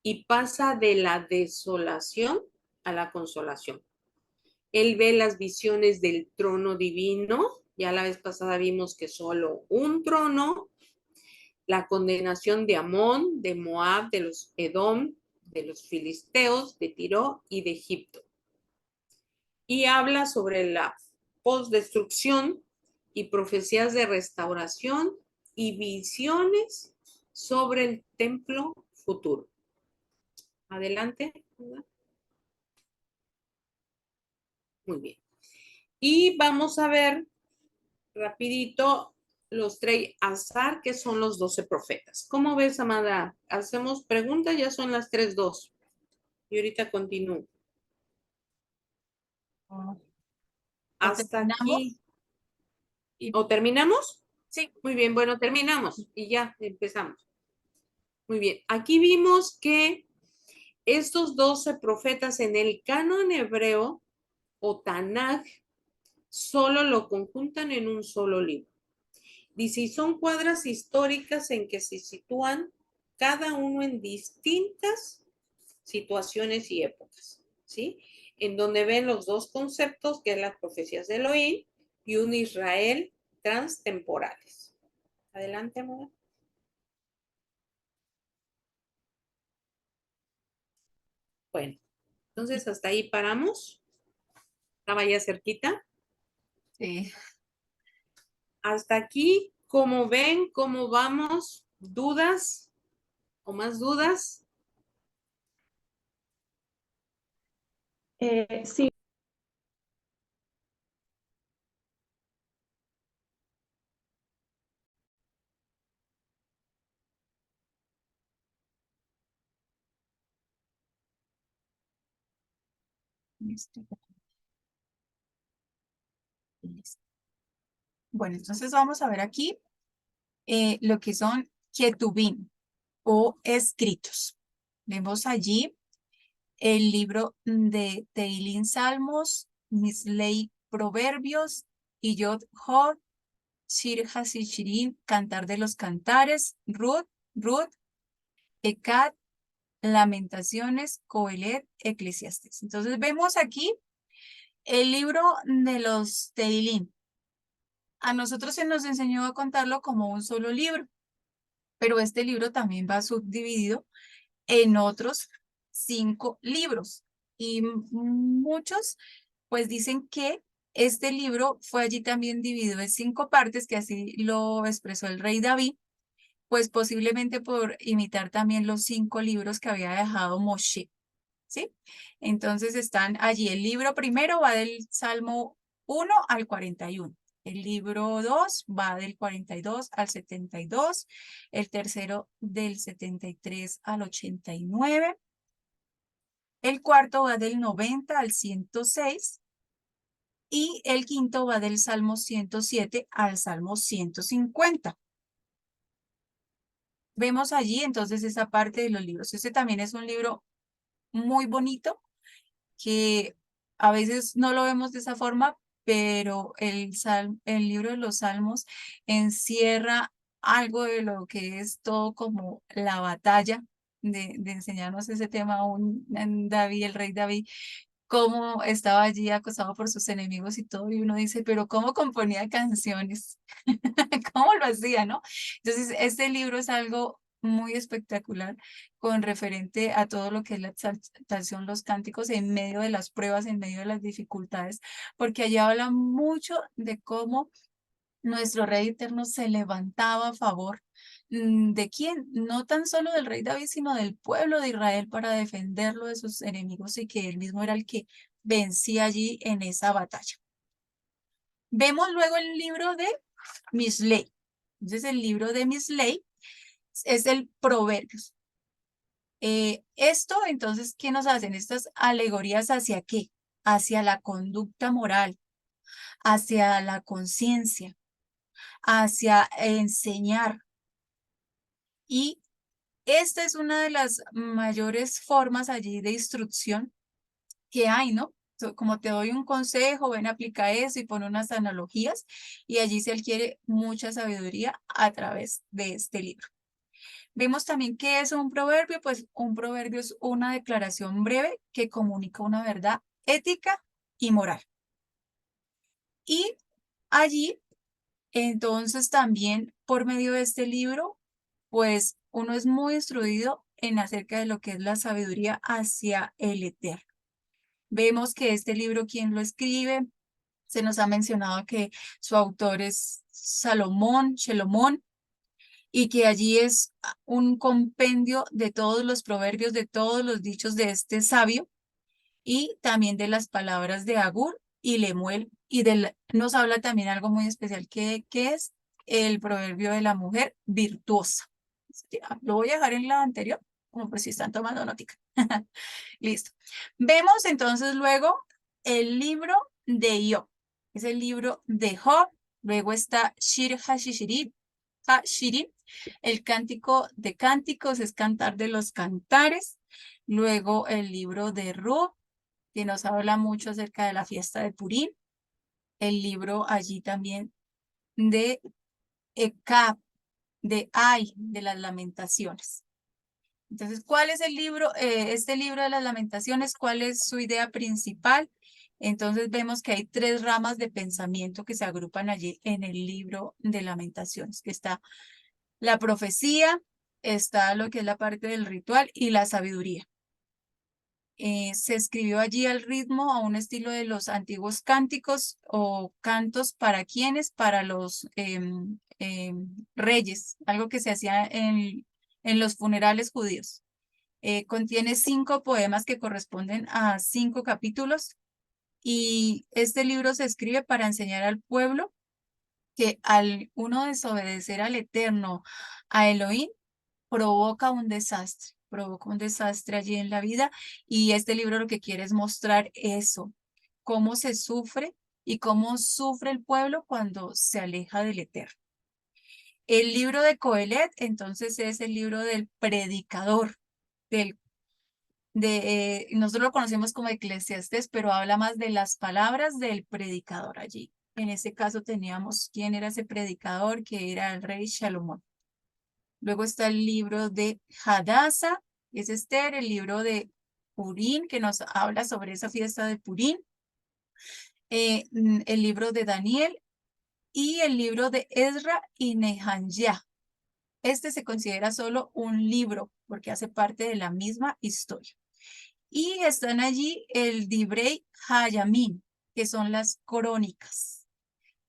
y pasa de la desolación a la consolación. Él ve las visiones del trono divino, ya la vez pasada vimos que solo un trono, la condenación de Amón, de Moab, de los Edom, de los filisteos, de Tiro y de Egipto. Y habla sobre la postdestrucción y profecías de restauración y visiones sobre el templo futuro. Adelante. Muy bien. Y vamos a ver rapidito los tres azar, que son los 12 profetas. ¿Cómo ves, Amada? Hacemos preguntas, ya son las 3:02. Y ahorita continúo. ¿O Hasta terminamos? aquí. Y, ¿O terminamos? sí, Muy bien, bueno, terminamos y ya empezamos. Muy bien, aquí vimos que estos 12 profetas en el canon hebreo o Tanaj solo lo conjuntan en un solo libro. Dice, y son cuadras históricas en que se sitúan cada uno en distintas situaciones y épocas, ¿sí? En donde ven los dos conceptos, que es las profecías de Elohim y un Israel transtemporales. Adelante, amor. Bueno, entonces hasta ahí paramos. Estaba ya cerquita. sí. Hasta aquí, como ven, cómo vamos, dudas o más dudas. Sí, Listo. Listo. Bueno, entonces vamos a ver aquí lo que son Ketubim o escritos. Vemos allí el libro de Teilín Salmos, Misley Proverbios, Iyod Hod, Shir Hashirim, Cantar de los Cantares, Ruth, Ecat, Lamentaciones, Coelet, Eclesiastes. Entonces vemos aquí el libro de los Teilín. A nosotros se nos enseñó a contarlo como un solo libro, pero este libro también va subdividido en otros 5 libros. Y muchos pues dicen que este libro fue allí también dividido en 5 partes, que así lo expresó el rey David, pues posiblemente por imitar también los 5 libros que había dejado Moshe, ¿sí? Entonces están allí. El libro primero va del Salmo 1 al 41. El libro 2 va del 42 al 72. El tercero del 73 al 89. El cuarto va del 90 al 106. Y el quinto va del Salmo 107 al Salmo 150. Vemos allí entonces esa parte de los libros. Este también es un libro muy bonito que a veces no lo vemos de esa forma, pero el libro de los Salmos encierra algo de lo que es todo como la batalla de enseñarnos ese tema aún en David, el rey David, cómo estaba allí acosado por sus enemigos y todo, y uno dice, pero ¿cómo componía canciones? ¿Cómo lo hacía, no? Entonces, este libro es algo muy espectacular con referente a todo lo que es la exaltación, los cánticos en medio de las pruebas, en medio de las dificultades, porque allá habla mucho de cómo nuestro Rey Eterno se levantaba a favor de quién, no tan solo del rey David, sino del pueblo de Israel para defenderlo de sus enemigos y que él mismo era el que vencía allí en esa batalla. Vemos luego el libro de Misley. Entonces, el libro de Misley es el Proverbios. Esto, entonces, ¿qué nos hacen? Estas alegorías hacia qué? Hacia la conducta moral, hacia la conciencia, hacia enseñar. Y esta es una de las mayores formas allí de instrucción que hay, ¿no? Como te doy un consejo, ven, aplica eso y pone unas analogías y allí se adquiere mucha sabiduría a través de este libro. Vemos también qué es un proverbio, pues un proverbio es una declaración breve que comunica una verdad ética y moral. Y allí, entonces también por medio de este libro, pues uno es muy instruido en acerca de lo que es la sabiduría hacia el eterno. Vemos que este libro, ¿quién lo escribe? Se nos ha mencionado que su autor es Salomón, Shelomón, y que allí es un compendio de todos los proverbios, de todos los dichos de este sabio, y también de las palabras de Agur y Lemuel, y nos habla también algo muy especial, que es el proverbio de la mujer virtuosa. Lo voy a dejar en la anterior, como por si están tomando notica. Listo. Vemos entonces luego el libro de Job. Es el libro de Job. Luego está Shir HaShirim, el cántico de cánticos, es cantar de los cantares. Luego el libro de Ruth, que nos habla mucho acerca de la fiesta de Purim. El libro allí también de Ekab, de Ay, de las lamentaciones. Entonces, ¿cuál es el libro? Este libro de las lamentaciones, ¿cuál es su idea principal? Entonces vemos que hay tres ramas de pensamiento que se agrupan allí en el libro de lamentaciones, que está la profecía, está lo que es la parte del ritual y la sabiduría. Se escribió allí al ritmo, a un estilo de los antiguos cánticos o cantos para quienes, para los reyes, algo que se hacía en los funerales judíos. Contiene 5 poemas que corresponden a 5 capítulos y este libro se escribe para enseñar al pueblo que al uno desobedecer al Eterno, a Elohim, provoca un desastre allí en la vida y este libro lo que quiere es mostrar eso, cómo se sufre y cómo sufre el pueblo cuando se aleja del Eterno. El libro de Coelet, entonces, es el libro del predicador, nosotros lo conocemos como Eclesiastés, pero habla más de las palabras del predicador allí. En ese caso teníamos quién era ese predicador, que era el rey Salomón. Luego está el libro de Hadassah, que es Esther, el libro de Purim, que nos habla sobre esa fiesta de Purim, el libro de Daniel y el libro de Ezra y Nehemías. Este se considera solo un libro porque hace parte de la misma historia. Y están allí el Divrei Hayamim, que son las crónicas.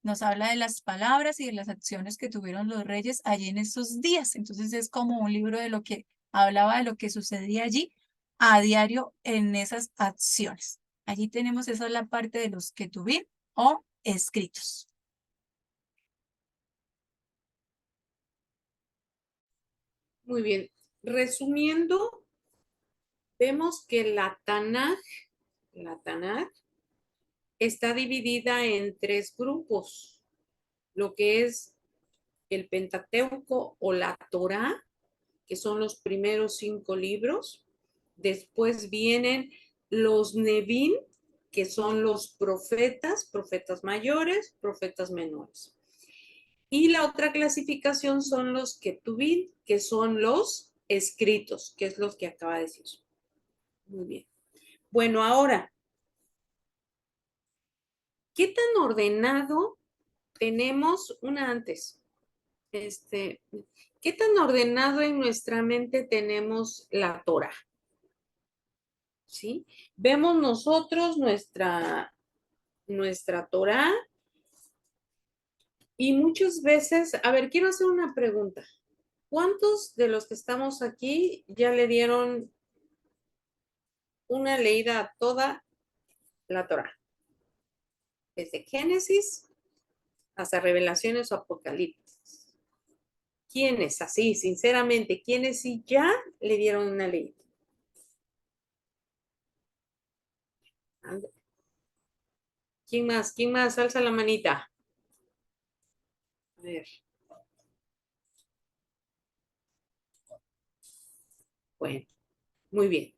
Nos habla de las palabras y de las acciones que tuvieron los reyes allí en esos días. Entonces es como un libro de lo que hablaba de lo que sucedía allí a diario en esas acciones. Allí tenemos, esa es la parte de los Ketubim o escritos. Muy bien. Resumiendo, vemos que la Tanaj está dividida en 3 grupos, lo que es el Pentateuco o la Torá, que son los primeros 5 libros. Después vienen los Nevín, que son los profetas, profetas mayores, profetas menores. Y la otra clasificación son los Ketubín, que son los escritos, que es los que acaba de decir. Muy bien. Bueno, ahora, ¿qué tan ordenado tenemos una antes? ¿Qué tan ordenado en nuestra mente tenemos la Torah? ¿Sí? Vemos nosotros nuestra Torah y muchas veces, a ver, quiero hacer una pregunta. ¿Cuántos de los que estamos aquí ya le dieron una leída a toda la Torah? Desde Génesis hasta Revelaciones o Apocalipsis. ¿Quiénes, así, sinceramente, quiénes sí ya le dieron una leída? ¿Quién más? ¿Quién más? Alza la manita. A ver. Bueno, muy bien.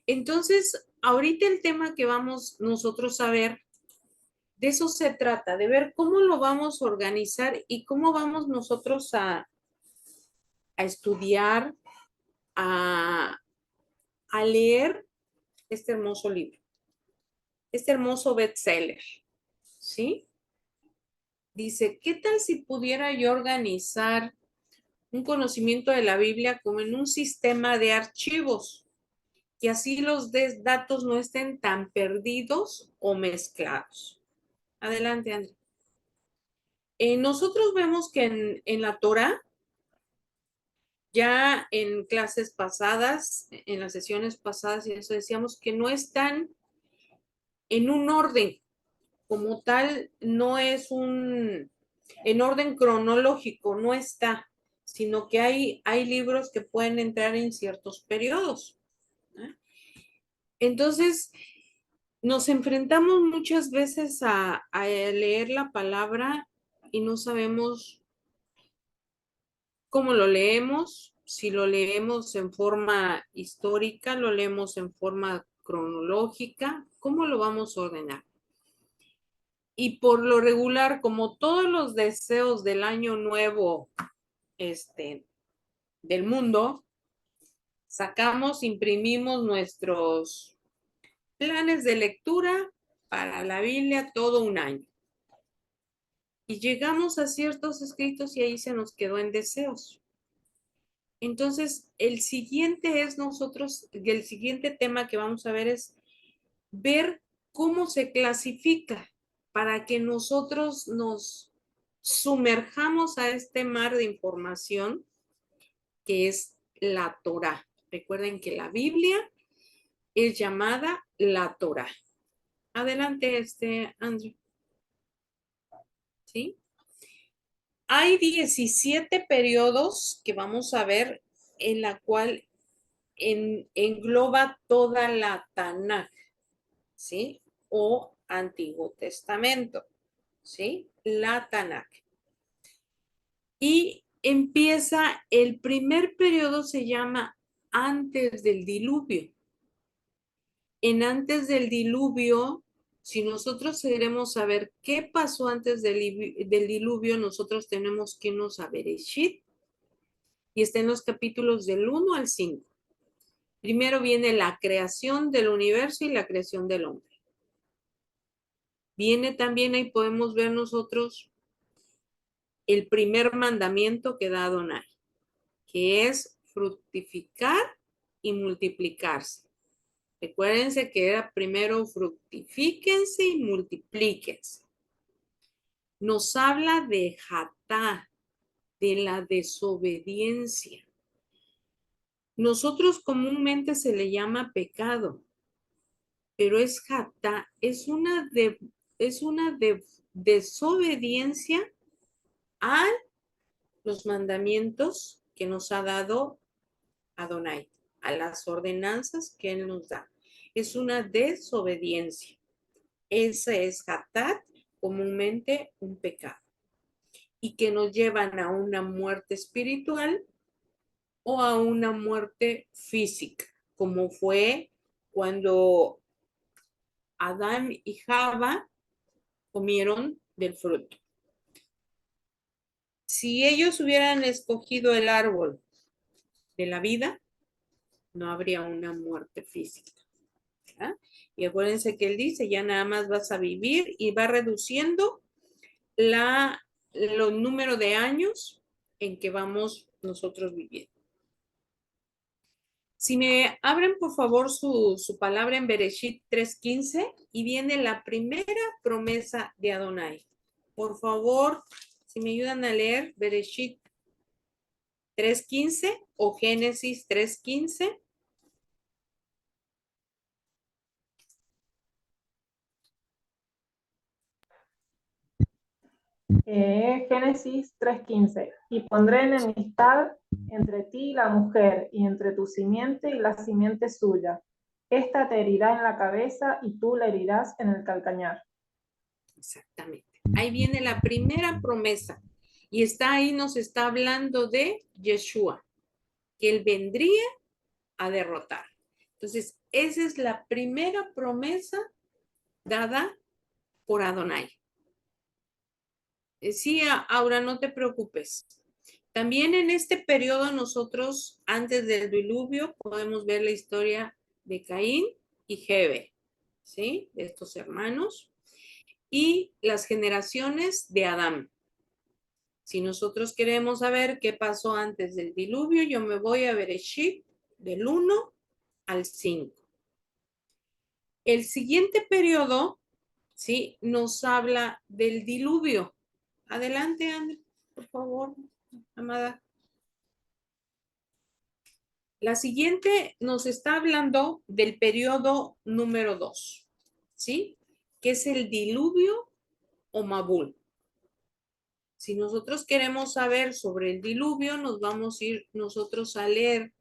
Entonces, ahorita el tema que vamos nosotros a ver, de eso se trata, de ver cómo lo vamos a organizar y cómo vamos nosotros a estudiar, a, a leer este hermoso libro, este hermoso bestseller, ¿sí? Dice, ¿qué tal si pudiera yo organizar un conocimiento de la Biblia como en un sistema de archivos? Que así los datos no estén tan perdidos o mezclados. Adelante, André. Nosotros vemos que en la Torah, ya en clases pasadas, en las sesiones pasadas, y eso decíamos que no están en un orden como tal, no es en orden cronológico, no está, sino que hay libros que pueden entrar en ciertos periodos. ¿Eh? Entonces, nos enfrentamos muchas veces a leer la palabra y no sabemos cómo lo leemos, si lo leemos en forma histórica, lo leemos en forma cronológica, ¿cómo lo vamos a ordenar? Y por lo regular, como todos los deseos del año nuevo del mundo, sacamos, imprimimos nuestros planes de lectura para la Biblia todo un año. Y llegamos a ciertos escritos y ahí se nos quedó en deseos. Entonces, el siguiente tema que vamos a ver es ver cómo se clasifica para que nosotros nos sumerjamos a este mar de información que es la Torá. Recuerden que la Biblia es llamada la Torá. Adelante, Andrew. ¿Sí? Hay 17 periodos que vamos a ver en la cual engloba toda la Tanakh, ¿sí? O Antiguo Testamento, ¿sí? La Tanakh. Y empieza, el primer periodo se llama antes del diluvio. En antes del diluvio, si nosotros queremos saber qué pasó antes del diluvio, nosotros tenemos que irnos a Bereshit y está en los capítulos del 1 al 5. Primero viene la creación del universo y la creación del hombre. Viene también, ahí podemos ver nosotros el primer mandamiento que da Adonai, que es fructificar y multiplicarse. Recuérdense que era primero fructifíquense y multiplíquense. Nos habla de jatá, de la desobediencia. Nosotros comúnmente se le llama pecado, pero es jatá, es una desobediencia a los mandamientos que nos ha dado Adonai, a las ordenanzas que Él nos da. Es una desobediencia. Ese es hatat, comúnmente un pecado, y que nos llevan a una muerte espiritual o a una muerte física, como fue cuando Adán y Java comieron del fruto. Si ellos hubieran escogido el árbol de la vida, no habría una muerte física. ¿verdad? Y acuérdense que él dice, ya nada más vas a vivir y va reduciendo los números de años en que vamos nosotros viviendo. Si me abren por favor su palabra en Bereshit 3:15 y viene la primera promesa de Adonai. Por favor, si me ayudan a leer Bereshit 3:15 o Génesis 3:15. Génesis 3:15. Y pondré enemistad entre ti y la mujer, y entre tu simiente y la simiente suya. Esta te herirá en la cabeza y tú la herirás en el calcañar. Exactamente. Ahí viene la primera promesa. Y está ahí, nos está hablando de Yeshua, que él vendría a derrotar. Entonces, esa es la primera promesa dada por Adonai. Sí, Aura, no te preocupes. También en este periodo nosotros, antes del diluvio, podemos ver la historia de Caín y Jebe, ¿sí? De estos hermanos. Y las generaciones de Adán. Si nosotros queremos saber qué pasó antes del diluvio, yo me voy a Bereshit del 1 al 5. El siguiente periodo, ¿sí? Nos habla del diluvio. Adelante, André, por favor, amada. La siguiente nos está hablando del periodo número 2, ¿sí? Que es el diluvio o Mabul. Si nosotros queremos saber sobre el diluvio, nos vamos a ir nosotros a leer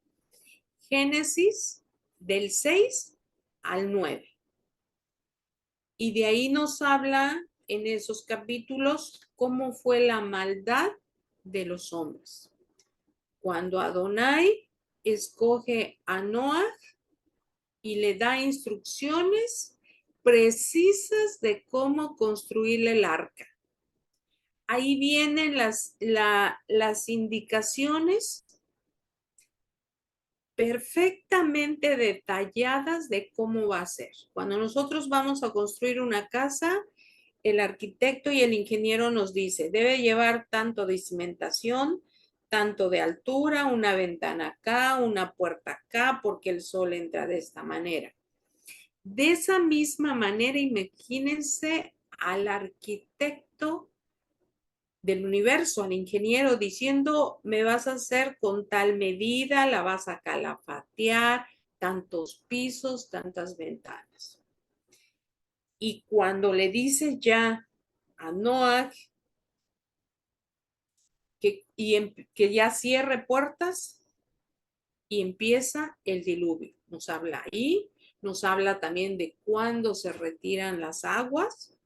Génesis del 6 al 9. Y de ahí nos habla en esos capítulos cómo fue la maldad de los hombres. Cuando Adonai escoge a Noah y le da instrucciones precisas de cómo construir el arca. Ahí vienen las indicaciones perfectamente detalladas de cómo va a ser. Cuando nosotros vamos a construir una casa, el arquitecto y el ingeniero nos dice, debe llevar tanto de cimentación, tanto de altura, una ventana acá, una puerta acá, porque el sol entra de esta manera. De esa misma manera, imagínense al arquitecto del universo, al ingeniero, diciendo, me vas a hacer con tal medida, la vas a calafatear, tantos pisos, tantas ventanas. Y cuando le dice ya a Noah que ya cierre puertas y empieza el diluvio. Nos habla ahí, nos habla también de cuándo se retiran las aguas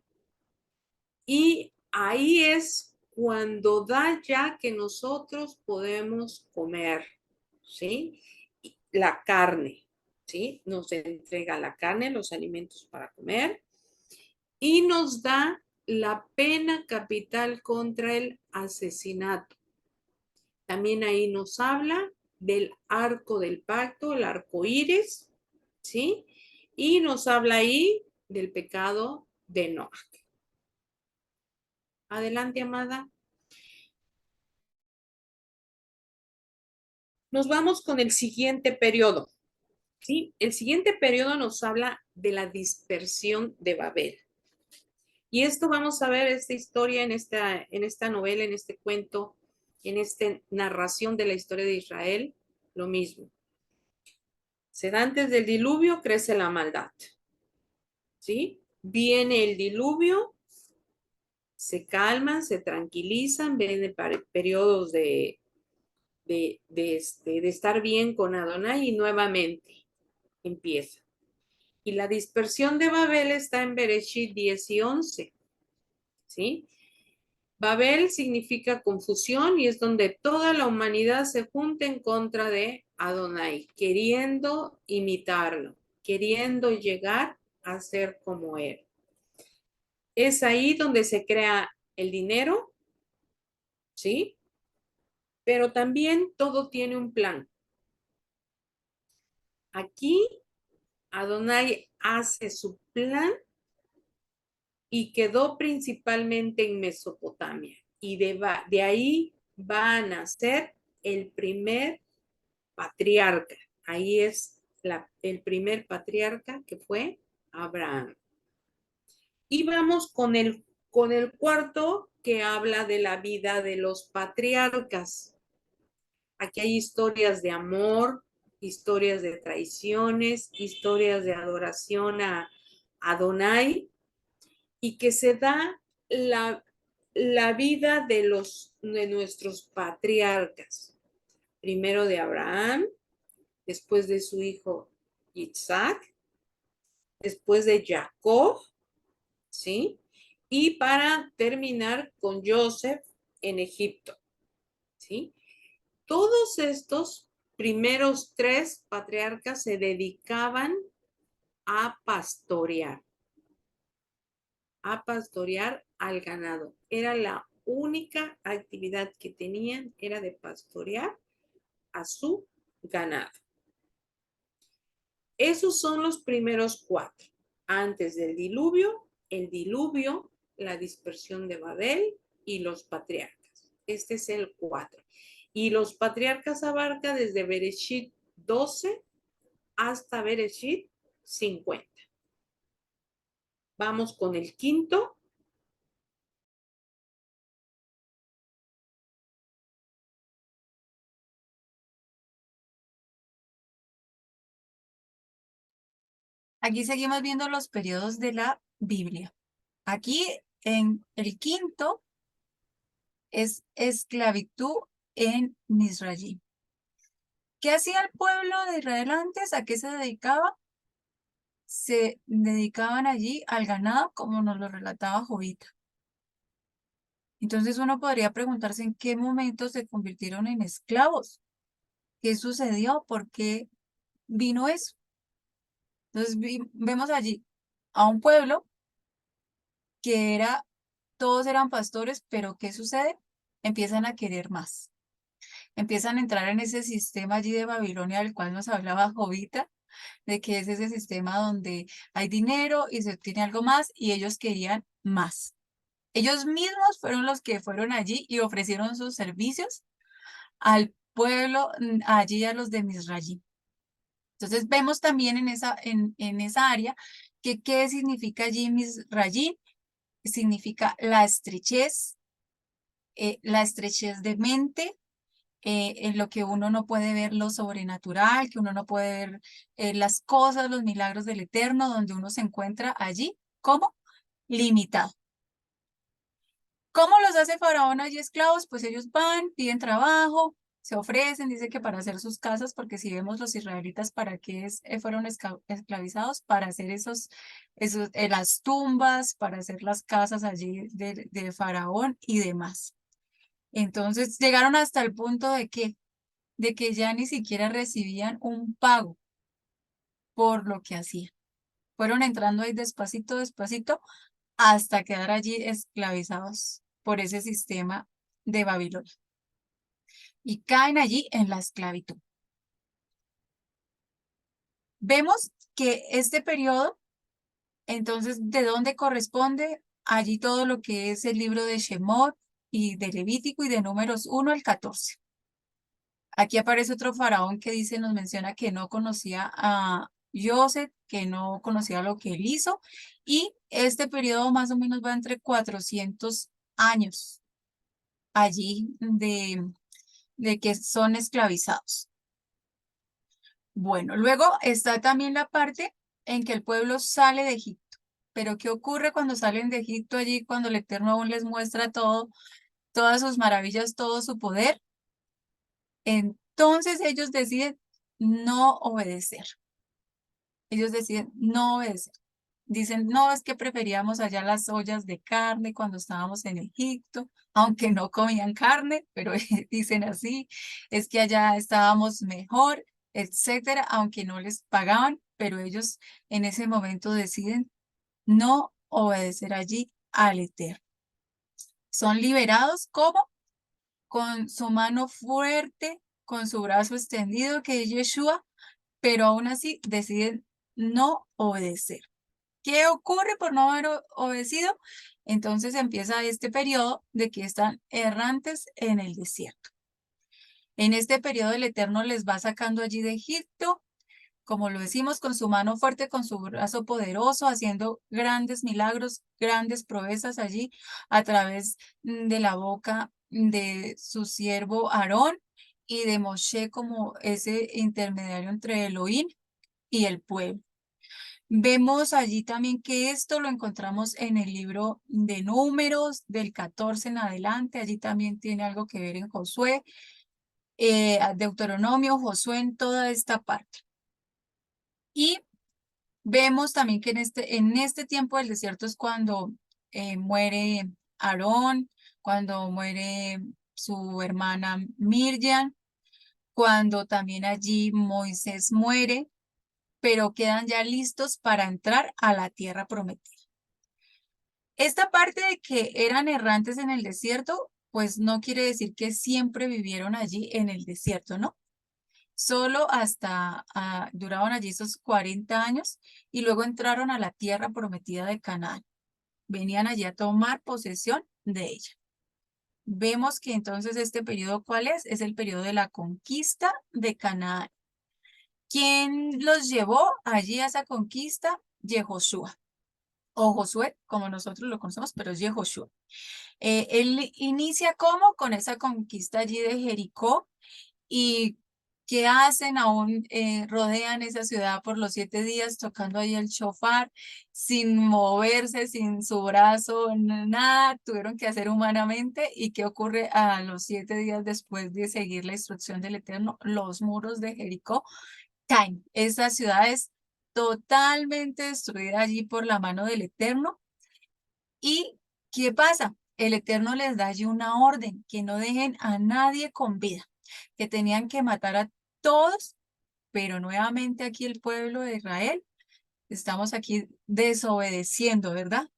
y ahí es cuando da ya que nosotros podemos comer, ¿sí? La carne, ¿sí? Nos entrega la carne, los alimentos para comer y nos da la pena capital contra el asesinato. También ahí nos habla del arco del pacto, el arco iris, ¿sí? Y nos habla ahí del pecado de Noah. Adelante, amada. Nos vamos con el siguiente periodo, ¿sí? El siguiente periodo nos habla de la dispersión de Babel. Y esto vamos a ver esta historia en esta novela, en este cuento, en esta narración de la historia de Israel, lo mismo. Se da antes del diluvio, crece la maldad. ¿Sí? Viene el diluvio, se calman, se tranquilizan, vienen periodos de estar bien con Adonai y nuevamente empieza. Y la dispersión de Babel está en Bereshit 10 y 11. ¿Sí? Babel significa confusión y es donde toda la humanidad se junta en contra de Adonai, queriendo imitarlo, queriendo llegar a ser como él. Es ahí donde se crea el dinero, ¿sí? Pero también todo tiene un plan. Aquí Adonai hace su plan y quedó principalmente en Mesopotamia. Y de ahí va a nacer el primer patriarca. Ahí es el primer patriarca que fue Abraham. Y vamos con el cuarto que habla de la vida de los patriarcas. Aquí hay historias de amor, historias de traiciones, historias de adoración a Adonai y que se da la vida de nuestros patriarcas. Primero de Abraham, después de su hijo Isaac, después de Jacob, ¿sí? Y para terminar con Joseph en Egipto, ¿sí? Todos estos primeros tres patriarcas se dedicaban a pastorear al ganado. Era la única actividad que tenían, era de pastorear a su ganado. Esos son los primeros cuatro. Antes del diluvio, el diluvio, la dispersión de Babel y los patriarcas. Este es el 4. Y los patriarcas abarca desde Bereshit 12 hasta Bereshit 50. Vamos con el quinto. Aquí seguimos viendo los periodos de la Biblia. Aquí en el quinto es esclavitud en Misrayim. ¿Qué hacía el pueblo de Israel antes? ¿A qué se dedicaba? Se dedicaban allí al ganado, como nos lo relataba Jovita. Entonces uno podría preguntarse en qué momento se convirtieron en esclavos. ¿Qué sucedió? ¿Por qué vino eso? Entonces vemos allí a un pueblo que todos eran pastores, pero ¿qué sucede? Empiezan a querer más. Empiezan a entrar en ese sistema allí de Babilonia del cual nos hablaba Jovita, de que es ese sistema donde hay dinero y se obtiene algo más y ellos querían más. Ellos mismos fueron los que fueron allí y ofrecieron sus servicios al pueblo, allí a los de Misrayim. Entonces vemos también en esa área que qué significa allí Misrayim. Significa la estrechez de mente, en lo que uno no puede ver lo sobrenatural, que uno no puede ver las cosas, los milagros del Eterno, donde uno se encuentra allí como limitado. ¿Cómo los hace Faraón allí esclavos? Pues ellos van, piden trabajo, se ofrecen, dice que para hacer sus casas, porque si vemos los israelitas, ¿para qué fueron esclavizados? Para hacer las tumbas, para hacer las casas allí de Faraón y demás. Entonces llegaron hasta el punto de que ya ni siquiera recibían un pago por lo que hacían. Fueron entrando ahí despacito, despacito, hasta quedar allí esclavizados por ese sistema de Babilonia. Y caen allí en la esclavitud. Vemos que este periodo, entonces, ¿de dónde corresponde? Allí todo lo que es el libro de Shemot y de Levítico y de Números 1 al 14. Aquí aparece otro faraón que nos menciona que no conocía a Joseph, que no conocía lo que él hizo, y este periodo más o menos va entre 400 años allí de que son esclavizados. Bueno, luego está también la parte en que el pueblo sale de Egipto. Pero ¿qué ocurre cuando salen de Egipto allí, cuando el Eterno aún les muestra todo, todas sus maravillas, todo su poder? Entonces ellos deciden no obedecer. Ellos deciden no obedecer. Dicen, no, es que preferíamos allá las ollas de carne cuando estábamos en Egipto, aunque no comían carne, pero dicen así, es que allá estábamos mejor, etcétera, aunque no les pagaban, pero ellos en ese momento deciden no obedecer allí al Eterno. Son liberados como con su mano fuerte, con su brazo extendido, que es Yeshua, pero aún así deciden no obedecer. ¿Qué ocurre por no haber obedecido? Entonces empieza este periodo de que están errantes en el desierto. En este periodo el Eterno les va sacando allí de Egipto, como lo decimos, con su mano fuerte, con su brazo poderoso, haciendo grandes milagros, grandes proezas allí a través de la boca de su siervo Aarón y de Moshe como ese intermediario entre Elohim y el pueblo. Vemos allí también que esto lo encontramos en el libro de Números, del 14 en adelante. Allí también tiene algo que ver en Josué, Deuteronomio, Josué, en toda esta parte. Y vemos también que en este tiempo del desierto es cuando muere Aarón, cuando muere su hermana Miriam, cuando también allí Moisés muere, pero quedan ya listos para entrar a la tierra prometida. Esta parte de que eran errantes en el desierto, pues no quiere decir que siempre vivieron allí en el desierto, ¿no? Solo hasta duraron allí esos 40 años y luego entraron a la tierra prometida de Canaán. Venían allí a tomar posesión de ella. Vemos que entonces este periodo, ¿cuál es? Es el periodo de la conquista de Canaán. ¿Quién los llevó allí a esa conquista? Yehoshua, o Josué, como nosotros lo conocemos, pero es Yehoshua. Él inicia como con esa conquista allí de Jericó. ¿Y qué hacen? Aún rodean esa ciudad por los 7 días tocando ahí el shofar, sin moverse, sin su brazo, nada, tuvieron que hacer humanamente. ¿Y qué ocurre a los 7 días después de seguir la instrucción del Eterno? Los muros de Jericó caen. Esa ciudad es totalmente destruida allí por la mano del Eterno. ¿Y qué pasa? El Eterno les da allí una orden, que no dejen a nadie con vida, que tenían que matar a todos, pero nuevamente aquí el pueblo de Israel, estamos aquí desobedeciendo, ¿verdad?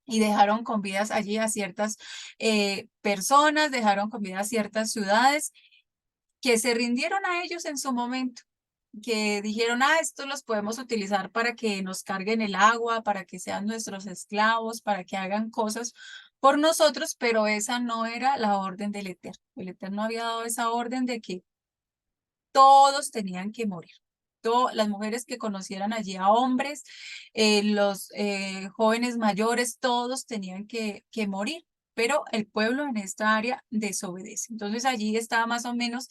Y dejaron con vidas allí a ciertas personas, dejaron con vida a ciertas ciudades que se rindieron a ellos en su momento, que dijeron, esto los podemos utilizar para que nos carguen el agua, para que sean nuestros esclavos, para que hagan cosas por nosotros, pero esa no era la orden del Eterno. El Eterno había dado esa orden de que todos tenían que morir. Las mujeres que conocieran allí a hombres, los jóvenes mayores, todos tenían que morir, pero el pueblo en esta área desobedece. Entonces allí está más o menos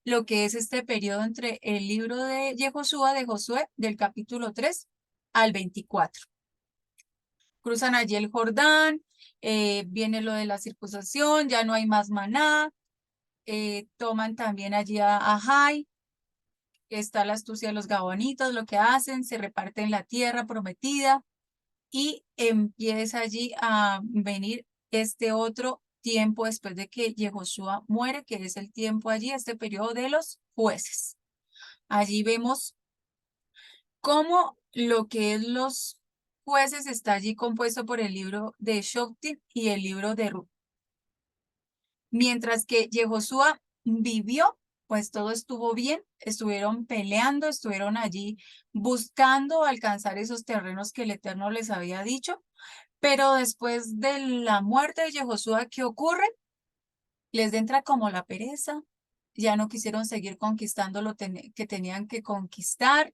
lo que es este periodo entre el libro de Josué, del capítulo 3 al 24. Cruzan allí el Jordán, viene lo de la circuncisión, ya no hay más maná, toman también allí a Jai, está la astucia de los gabonitos, lo que hacen, se reparten la tierra prometida y empieza allí a venir este otro tiempo después de que Yehoshua muere, que es el tiempo allí, este periodo de los jueces. Allí vemos cómo lo que es los jueces está allí compuesto por el libro de Shoftim y el libro de Ruth. Mientras que Yehoshua vivió, pues todo estuvo bien, estuvieron peleando, estuvieron allí buscando alcanzar esos terrenos que el Eterno les había dicho, pero después de la muerte de Yehoshua, ¿qué ocurre? Les entra como la pereza, ya no quisieron seguir conquistando lo que tenían que conquistar,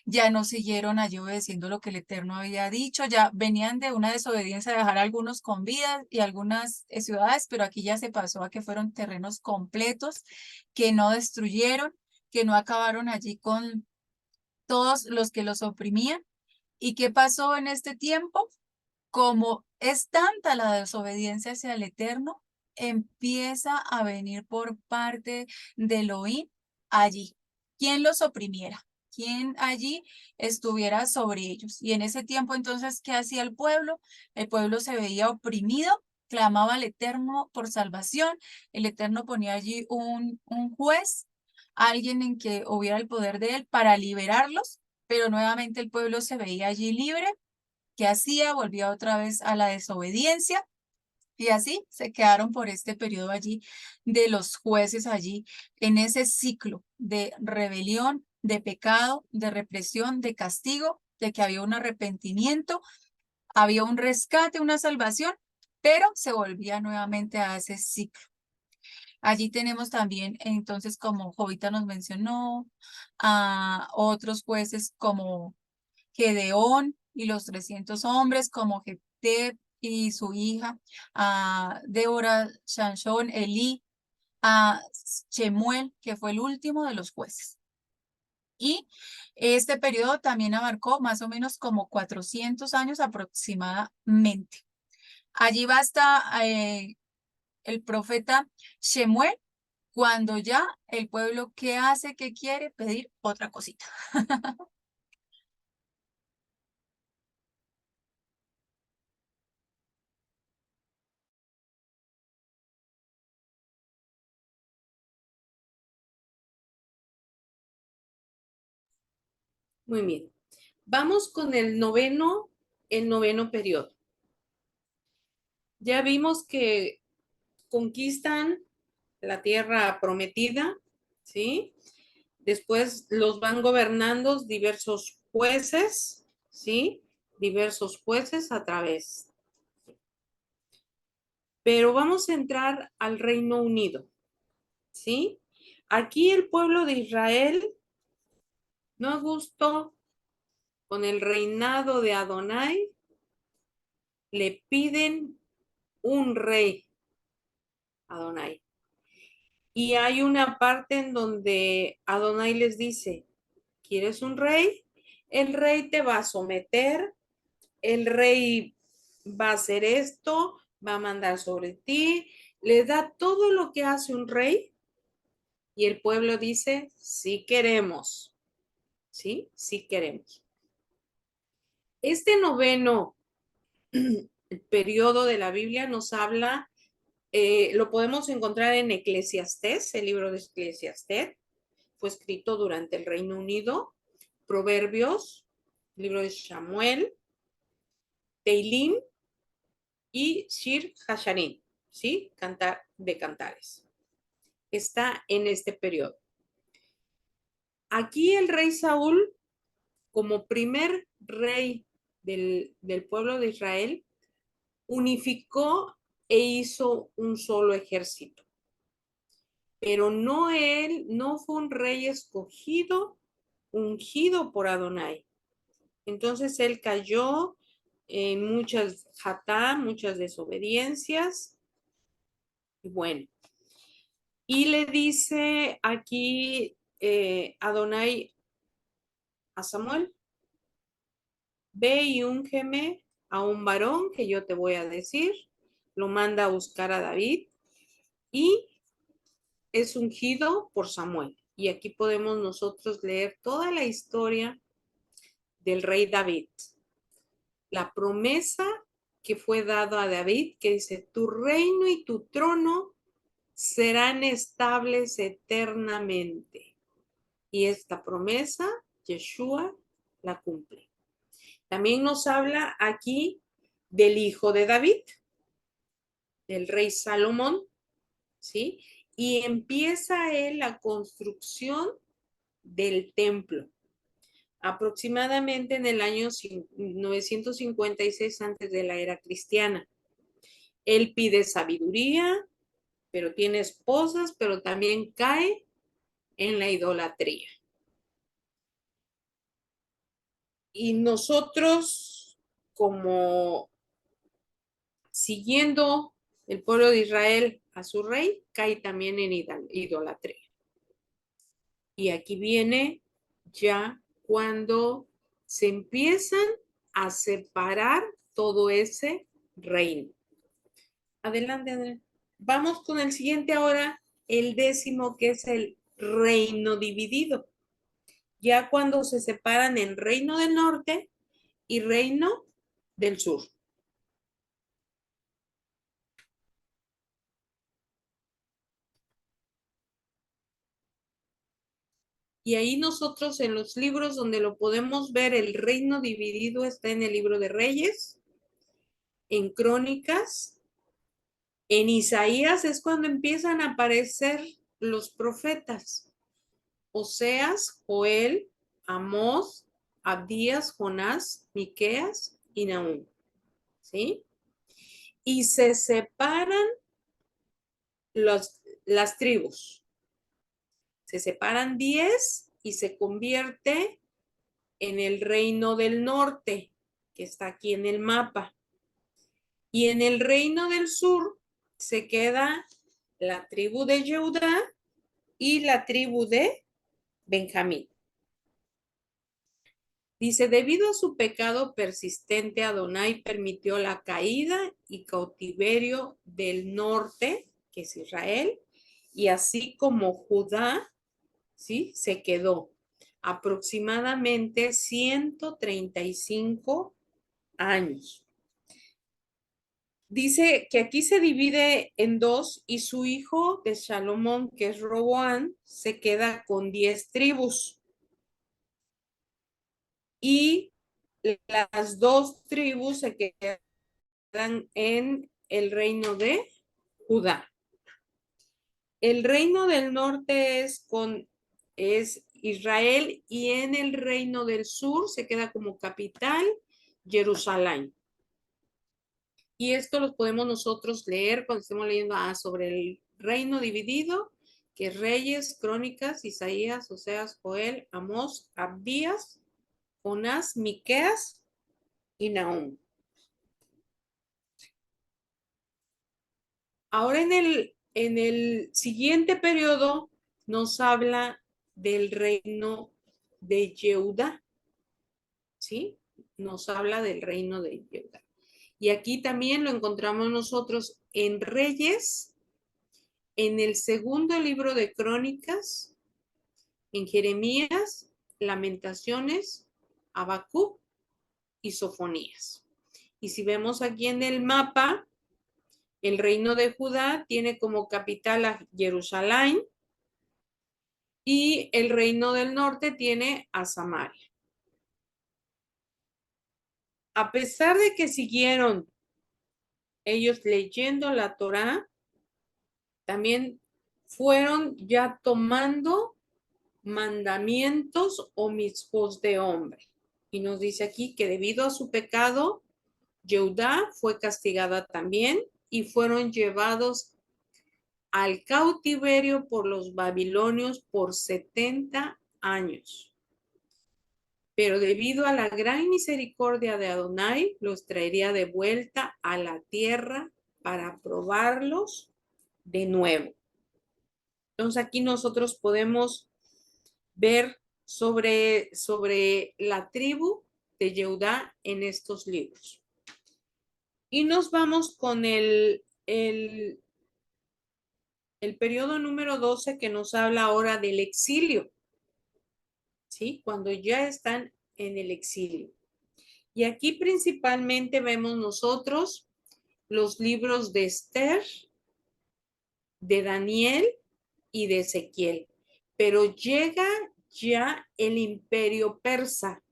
ya no siguieron allí obedeciendo lo que el Eterno había dicho, ya venían de una desobediencia de dejar a algunos con vida y algunas ciudades, pero aquí ya se pasó a que fueron terrenos completos, que no destruyeron, que no acabaron allí con todos los que los oprimían. ¿Y qué pasó en este tiempo? Como es tanta la desobediencia hacia el Eterno, empieza a venir por parte de Elohim allí. ¿Quién los oprimiera? quien allí estuviera sobre ellos. Y en ese tiempo entonces, ¿qué hacía el pueblo? El pueblo se veía oprimido, clamaba al Eterno por salvación. El Eterno ponía allí un juez, alguien en que hubiera el poder de él para liberarlos, pero nuevamente el pueblo se veía allí libre. ¿Qué hacía? Volvía otra vez a la desobediencia. Y así se quedaron por este periodo allí de los jueces allí, en ese ciclo de rebelión, de pecado, de represión, de castigo, de que había un arrepentimiento, había un rescate, una salvación, pero se volvía nuevamente a ese ciclo. Allí tenemos también, entonces, como Jovita nos mencionó, a otros jueces como Gedeón y los 300 hombres, como Jefté y su hija, a Débora, Sansón, Elí, a Chemuel, que fue el último de los jueces. Y este periodo también abarcó más o menos como 400 años aproximadamente. Allí va hasta el profeta Shemuel, cuando ya el pueblo, ¿qué hace? ¿Qué quiere? Pedir otra cosita. Muy bien. Vamos con el noveno periodo. Ya vimos que conquistan la tierra prometida, ¿sí? Después los van gobernando diversos jueces, ¿sí? Diversos jueces a través. Pero vamos a entrar al Reino Unido, ¿sí? Aquí el pueblo de Israel no gustó con el reinado de Adonai, le piden un rey, Adonai. Y hay una parte en donde Adonai les dice, ¿quieres un rey? El rey te va a someter, el rey va a hacer esto, va a mandar sobre ti, le da todo lo que hace un rey y el pueblo dice, sí queremos, sí, sí queremos. Este noveno periodo de la Biblia nos habla, lo podemos encontrar en Eclesiastés, el libro de Eclesiastés, fue escrito durante el Reino Unido, Proverbios, libro de Samuel, Teilim y Shir Hasharim, ¿sí? Cantar de cantares. Está en este periodo. Aquí el rey Saúl, como primer rey del pueblo de Israel, unificó e hizo un solo ejército. Pero no él, no fue un rey escogido, ungido por Adonai. Entonces él cayó en muchas muchas desobediencias. Y bueno, y le dice aquí Adonai a Samuel, ve y úngeme a un varón que yo te voy a decir. Lo manda a buscar a David y es ungido por Samuel. Y aquí podemos nosotros leer toda la historia del rey David. La promesa que fue dado a David, que dice, tu reino y tu trono serán estables eternamente. Y esta promesa, Yeshua la cumple. También nos habla aquí del hijo de David, del rey Salomón, ¿sí? Y empieza él la construcción del templo, aproximadamente en el año 956 antes de la era cristiana. Él pide sabiduría, pero tiene esposas, pero también cae en la idolatría. Y nosotros, como siguiendo el pueblo de Israel a su rey, cae también en idolatría. Y aquí viene ya cuando se empiezan a separar todo ese reino. Adelante, André. Vamos con el siguiente ahora, el 10º, que es el reino dividido. ya cuando se separan en Reino del Norte y Reino del Sur. Y ahí nosotros en los libros donde lo podemos ver, el reino dividido está en el libro de Reyes, en Crónicas, en Isaías es cuando empiezan a aparecer los profetas. Oseas, Joel, Amós, Abdías, Jonás, Miqueas y Nahum. ¿Sí? Y se separan las tribus. Se separan 10 y se convierte en el reino del norte, que está aquí en el mapa. Y en el reino del sur se queda la tribu de Judá y la tribu de Benjamín. Dice, debido a su pecado persistente, Adonai permitió la caída y cautiverio del norte, que es Israel, y así como Judá, ¿sí? Se quedó aproximadamente 135 años. Dice que aquí se divide en dos y su hijo de Salomón, que es Roboán, se queda con 10 tribus. Y las 2 tribus se quedan en el reino de Judá. El reino del norte es Israel y en el reino del sur se queda como capital Jerusalén. Y esto lo podemos nosotros leer cuando estemos leyendo sobre el reino dividido, que es Reyes, Crónicas, Isaías, Oseas, Joel, Amós, Abdías, Jonás, Miqueas y Nahum. Ahora en el siguiente periodo nos habla del reino de Yehuda, ¿sí? Nos habla del reino de Yehuda. Y aquí también lo encontramos nosotros en Reyes, en el segundo libro de Crónicas, en Jeremías, Lamentaciones, Habacuc y Sofonías. Y si vemos aquí en el mapa, el reino de Judá tiene como capital a Jerusalén y el reino del norte tiene a Samaria. A pesar de que siguieron ellos leyendo la Torá, también fueron ya tomando mandamientos o mitzvot de hombre. Y nos dice aquí que debido a su pecado, Yehudá fue castigada también y fueron llevados al cautiverio por los babilonios por 70 años. Pero debido a la gran misericordia de Adonai, los traería de vuelta a la tierra para probarlos de nuevo. Entonces aquí nosotros podemos ver sobre la tribu de Yehudá en estos libros. Y nos vamos con el periodo número 12 que nos habla ahora del exilio, ¿sí? Cuando ya están en el exilio. Y aquí principalmente vemos nosotros los libros de Esther, de Daniel y de Ezequiel. Pero llega ya el imperio persa.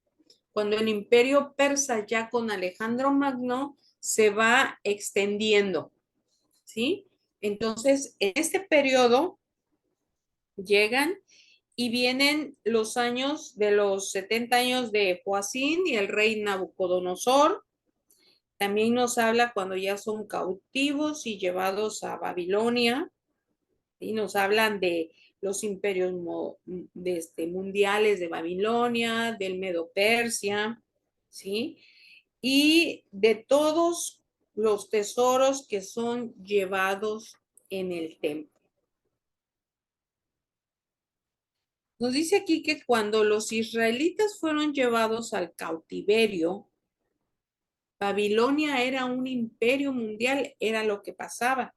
Cuando el imperio persa ya con Alejandro Magno se va extendiendo, ¿sí? Entonces, en este periodo llegan y vienen los años de los 70 años de Joacín y el rey Nabucodonosor. También nos habla cuando ya son cautivos y llevados a Babilonia. Y nos hablan de los imperios mundiales de Babilonia, del Medo-Persia, ¿sí? Y de todos los tesoros que son llevados en el templo. Nos dice aquí que cuando los israelitas fueron llevados al cautiverio, Babilonia era un imperio mundial, era lo que pasaba.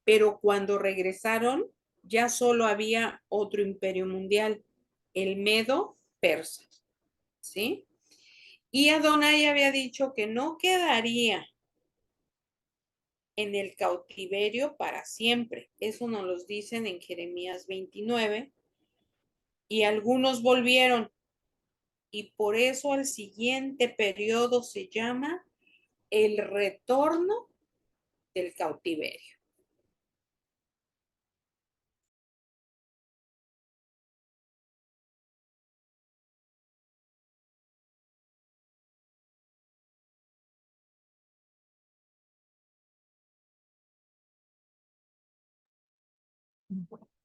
Pero cuando regresaron, ya solo había otro imperio mundial, el medo persa, ¿sí? Y Adonai había dicho que no quedaría en el cautiverio para siempre. Eso nos lo dicen en Jeremías 29. Y algunos volvieron. Y por eso el siguiente periodo se llama el retorno del cautiverio.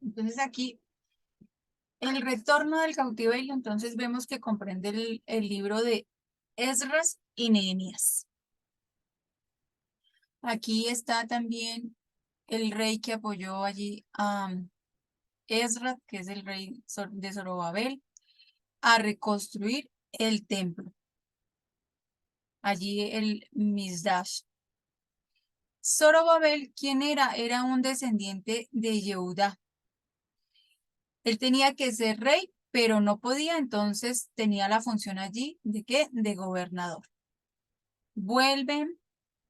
Entonces aquí, el retorno del cautiverio, entonces vemos que comprende el libro de Esdras y Nehemías. Aquí está también el rey que apoyó allí a Esdras, que es el rey de Zorobabel, a reconstruir el templo. Allí el Mizdash. Zorobabel, ¿quién era? Era un descendiente de Yehudá. Él tenía que ser rey, pero no podía, entonces tenía la función allí de ¿qué? De gobernador. Vuelven,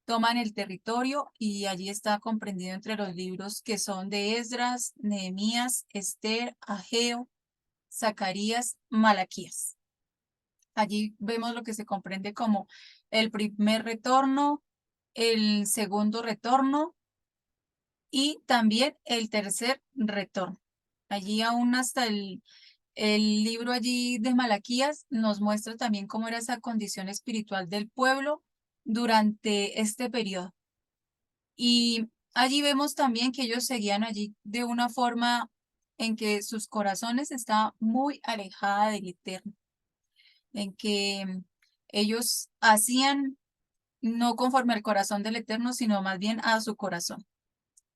toman el territorio y allí está comprendido entre los libros que son de Esdras, Nehemías, Esther, Ageo, Zacarías, Malaquías. Allí vemos lo que se comprende como el primer retorno, el segundo retorno y también el tercer retorno. Allí aún hasta el libro allí de Malaquías nos muestra también cómo era esa condición espiritual del pueblo durante este periodo. Y allí vemos también que ellos seguían allí de una forma en que sus corazones estaban muy alejados del Eterno, en que ellos hacían no conforme al corazón del Eterno, sino más bien a su corazón.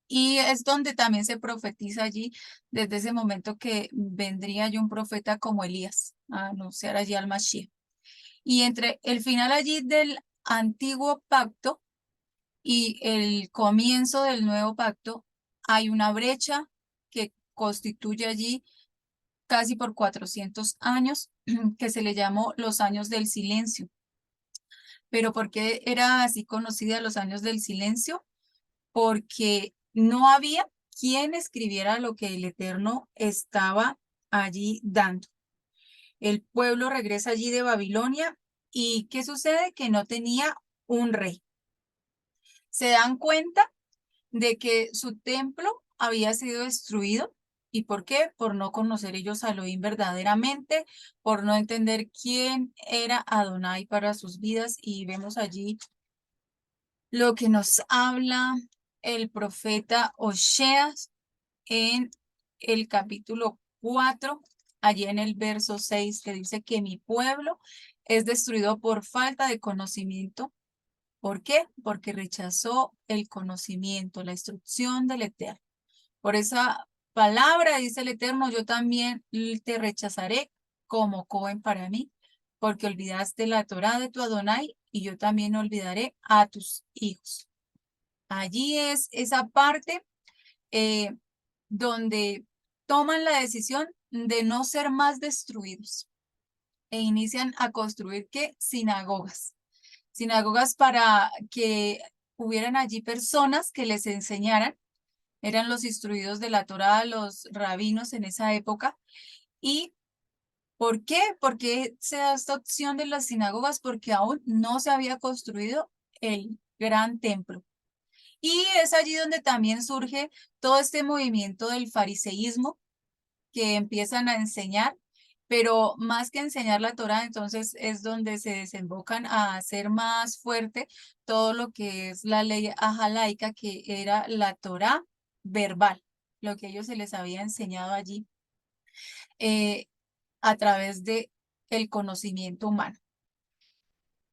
Y es donde también se profetiza allí, desde ese momento que vendría allí un profeta como Elías a anunciar allí al Mashiach. Y entre el final allí del antiguo pacto y el comienzo del nuevo pacto, hay una brecha que constituye allí casi por 400 años, que se le llamó los años del silencio. ¿Pero por qué era así conocida los años del silencio? Porque no había quien escribiera lo que el Eterno estaba allí dando. El pueblo regresa allí de Babilonia y ¿qué sucede? Que no tenía un rey. Se dan cuenta de que su templo había sido destruido. ¿Y por qué? Por no conocer ellos a Elohim verdaderamente, por no entender quién era Adonai para sus vidas. Y vemos allí lo que nos habla el profeta Oseas en el capítulo 4, allí en el verso 6, que dice que mi pueblo es destruido por falta de conocimiento. ¿Por qué? Porque rechazó el conocimiento, la instrucción del Eterno. Por esa palabra, dice el Eterno, yo también te rechazaré como Cohen para mí, porque olvidaste la Torá de tu Adonai y yo también olvidaré a tus hijos. Allí es esa parte donde toman la decisión de no ser más destruidos e inician a construir ¿qué? Sinagogas. Sinagogas para que hubieran allí personas que les enseñaran, eran los instruidos de la Torá, los rabinos en esa época. ¿Y por qué? Porque se da esta opción de las sinagogas, porque aún no se había construido el gran templo. Y es allí donde también surge todo este movimiento del fariseísmo, que empiezan a enseñar, pero más que enseñar la Torá, entonces es donde se desembocan a hacer más fuerte todo lo que es la ley ajalaica, que era la Torá verbal, lo que ellos se les había enseñado allí eh, a través de el conocimiento humano.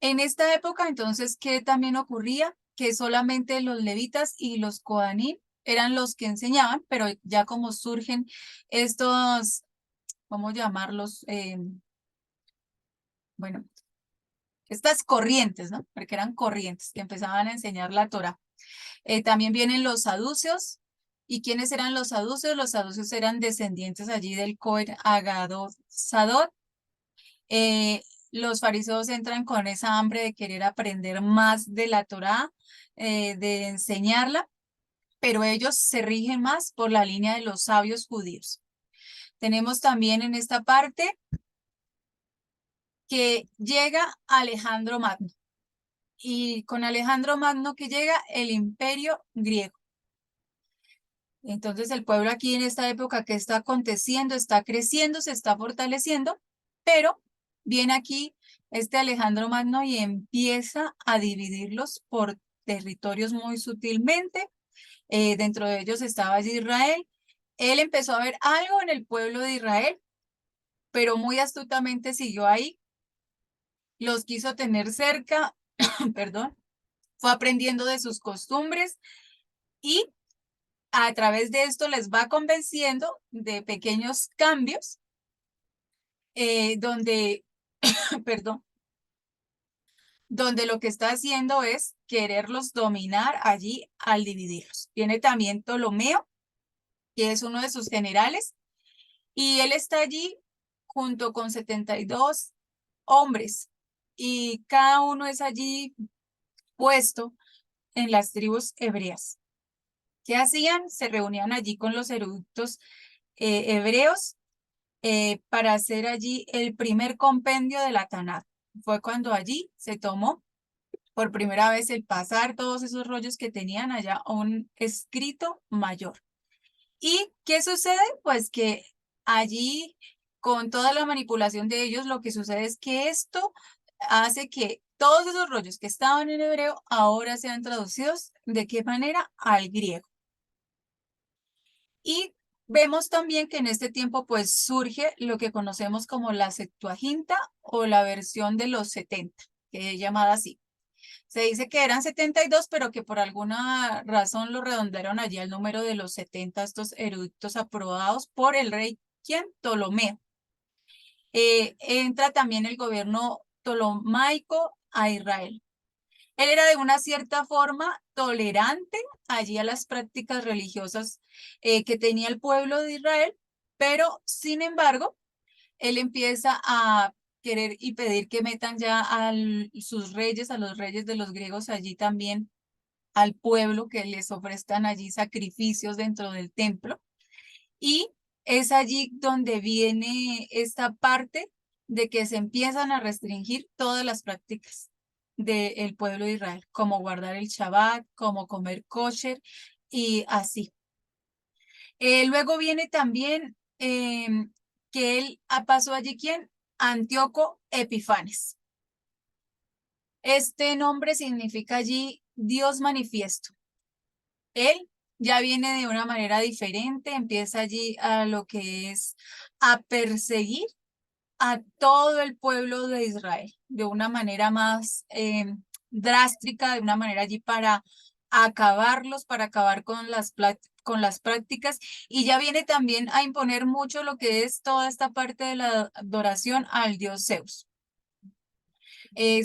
En esta época, entonces, ¿qué también ocurría? Que solamente los levitas y los coanim eran los que enseñaban, pero ya como surgen estos, ¿cómo llamarlos? Bueno, estas corrientes, ¿no? Porque eran corrientes que empezaban a enseñar la Torá. También vienen los saduceos ¿Y quiénes eran los saduceos? Los saduceos eran descendientes allí del Cohen Agado Sadot. Los fariseos entran con esa hambre de querer aprender más de la Torá, de enseñarla, pero ellos se rigen más por la línea de los sabios judíos. Tenemos también en esta parte que llega Alejandro Magno. Y con Alejandro Magno que llega el imperio griego. Entonces el pueblo aquí en esta época que está aconteciendo, está creciendo, se está fortaleciendo, pero viene aquí este Alejandro Magno y empieza a dividirlos por territorios muy sutilmente. Dentro de ellos estaba allí Israel. Él empezó a ver algo en el pueblo de Israel, pero muy astutamente siguió ahí. Los quiso tener cerca, perdón, fue aprendiendo de sus costumbres y a través de esto les va convenciendo de pequeños cambios donde, perdón, donde lo que está haciendo es quererlos dominar allí al dividirlos. Viene también Ptolomeo, que es uno de sus generales, y él está allí junto con 72 hombres, y cada uno es allí puesto en las tribus hebreas. ¿Qué hacían? Se reunían allí con los eruditos hebreos para hacer allí el primer compendio de la Tanakh. Fue cuando allí se tomó por primera vez el pasar todos esos rollos que tenían allá a un escrito mayor. ¿Y qué sucede? Pues que allí, con toda la manipulación de ellos, lo que sucede es que esto hace que todos esos rollos que estaban en hebreo ahora sean traducidos, ¿de qué manera? Al griego. Y vemos también que en este tiempo pues surge lo que conocemos como la Septuaginta o la versión de los 70, que es llamada así. Se dice que eran 72, pero que por alguna razón lo redondearon allí al número de los 70, estos eruditos aprobados por el rey, ¿quién? Ptolomeo. Entra también el gobierno ptolomaico a Israel. Él era de una cierta forma tolerante allí a las prácticas religiosas que tenía el pueblo de Israel, pero sin embargo, él empieza a querer y pedir que metan ya a sus reyes, a los reyes de los griegos allí también, al pueblo, que les ofrezcan allí sacrificios dentro del templo. Y es allí donde viene esta parte de que se empiezan a restringir todas las prácticas del pueblo de Israel, como guardar el Shabbat, como comer kosher y así. Luego viene también que él pasó allí, ¿quién? Antíoco Epifanes. Este nombre significa allí Dios manifiesto. Él ya viene de una manera diferente, empieza allí a lo que es a perseguir a todo el pueblo de Israel de una manera más drástica, de una manera allí para acabarlos, para acabar con las prácticas, y ya viene también a imponer mucho lo que es toda esta parte de la adoración al dios Zeus.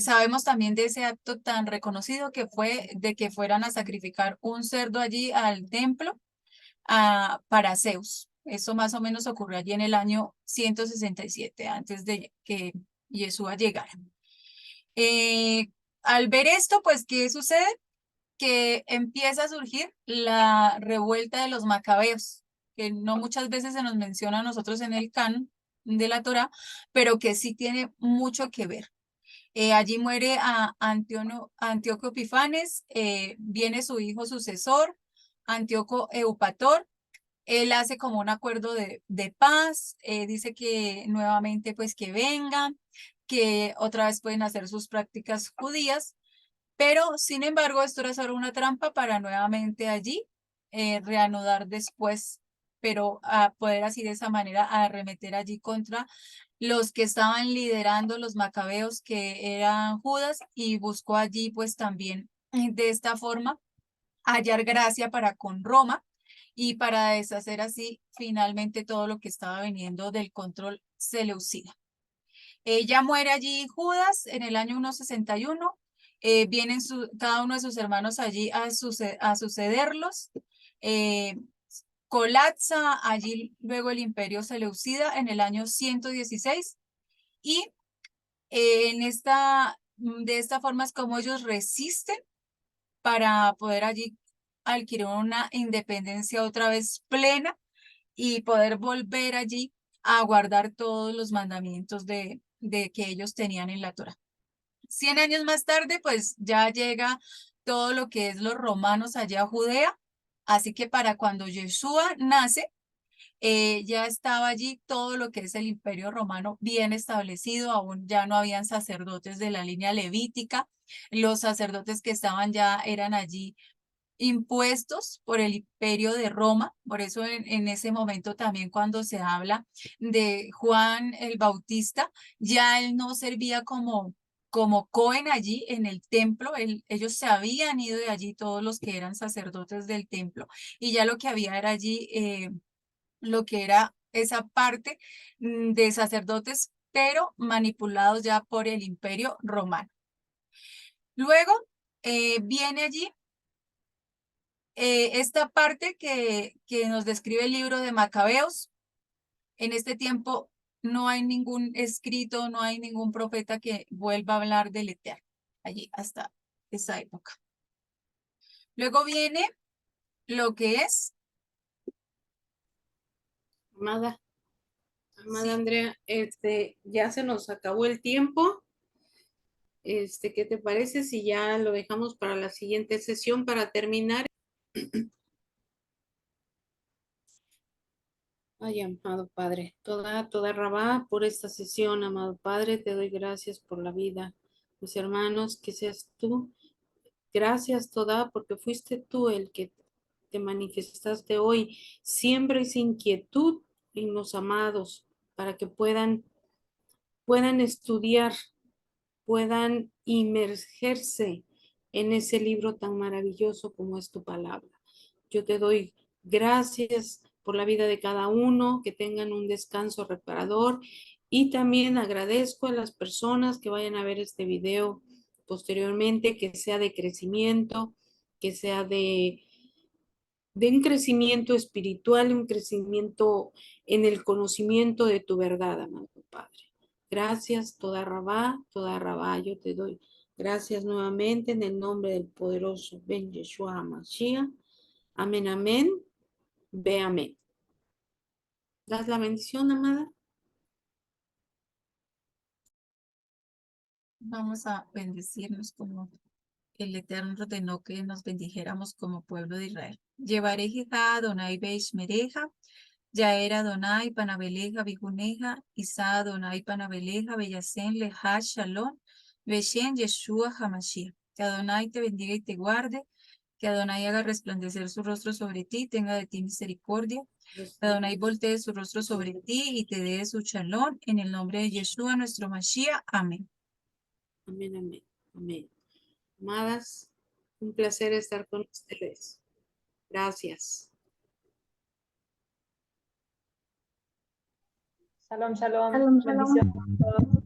Sabemos también de ese acto tan reconocido que fue de que fueran a sacrificar un cerdo allí al templo para Zeus. Eso más o menos ocurrió allí en el año 167, antes de que Yeshua llegara. Al ver esto, pues, ¿qué sucede? Que empieza a surgir la revuelta de los macabeos, que no muchas veces se nos menciona a nosotros en el canon de la Torá, pero que sí tiene mucho que ver. Allí muere a Antíoco Epifanes, viene su hijo sucesor, Antíoco Eupator. Él hace como un acuerdo de paz, dice que nuevamente pues que vengan, que otra vez pueden hacer sus prácticas judías, pero sin embargo esto era solo una trampa para nuevamente allí reanudar después, pero a poder así de esa manera arremeter allí contra los que estaban liderando los macabeos, que eran Judas, y buscó allí pues también de esta forma hallar gracia para con Roma y para deshacer así finalmente todo lo que estaba viniendo del control seleucida. Ya muere allí Judas en el año 161. Vienen cada uno de sus hermanos allí a sucederlos. colapsa allí luego el imperio seleucida en el año 116 y de esta forma es como ellos resisten para poder allí adquirir una independencia otra vez plena y poder volver allí a guardar todos los mandamientos de que ellos tenían en la Torá. 100 años más tarde, pues ya llega todo lo que es los romanos allá a Judea, así que para cuando Yeshua nace, ya estaba allí todo lo que es el imperio romano bien establecido, aún ya no habían sacerdotes de la línea levítica, los sacerdotes que estaban ya eran allí impuestos por el imperio de Roma, por eso en ese momento también cuando se habla de Juan el Bautista, ya él no servía como Cohen allí en el templo, ellos se habían ido de allí todos los que eran sacerdotes del templo y ya lo que había era allí lo que era esa parte de sacerdotes, pero manipulados ya por el imperio romano. Luego viene allí esta parte que nos describe el libro de Macabeos. En este tiempo no hay ningún escrito, no hay ningún profeta que vuelva a hablar del Eterno, allí hasta esa época. Luego viene lo que es... Amada Sí. Andrea, ya se nos acabó el tiempo. ¿Qué te parece si ya lo dejamos para la siguiente sesión para terminar? Ay, amado Padre, toda Rabá por esta sesión, amado Padre, te doy gracias por la vida, mis hermanos, que seas tú. Gracias toda, porque fuiste tú el que te manifestaste hoy. Siembra esa inquietud en los amados para que puedan estudiar, puedan inmergerse en ese libro tan maravilloso como es tu palabra. Yo te doy gracias por la vida de cada uno, que tengan un descanso reparador y también agradezco a las personas que vayan a ver este video posteriormente, que sea de crecimiento, que sea de un crecimiento espiritual, un crecimiento en el conocimiento de tu verdad, amado Padre. Gracias, toda Rabá, yo te doy gracias nuevamente en el nombre del poderoso Ben Yeshua HaMashiach. Amén, amén. Ve amén. ¿Das la bendición, amada? Vamos a bendecirnos como el Eterno ordenó que nos bendijéramos como pueblo de Israel. Llevaré a Adonai Beishmereja, Yaera Adonai Panabeleja Bijuneja, Isa Adonai Panabeleja, Bellasen Leha Shalom, Beshen Yeshua Hamashiach. Que Adonai te bendiga y te guarde, que Adonai haga resplandecer su rostro sobre ti, tenga de ti misericordia. Que Adonai voltee su rostro sobre ti y te dé su shalom, en el nombre de Yeshua, nuestro Mashiach. Amén. Amén, amén, amén. Amadas, un placer estar con ustedes. Gracias. Shalom, shalom. Shalom, shalom. Bendiciones a todos.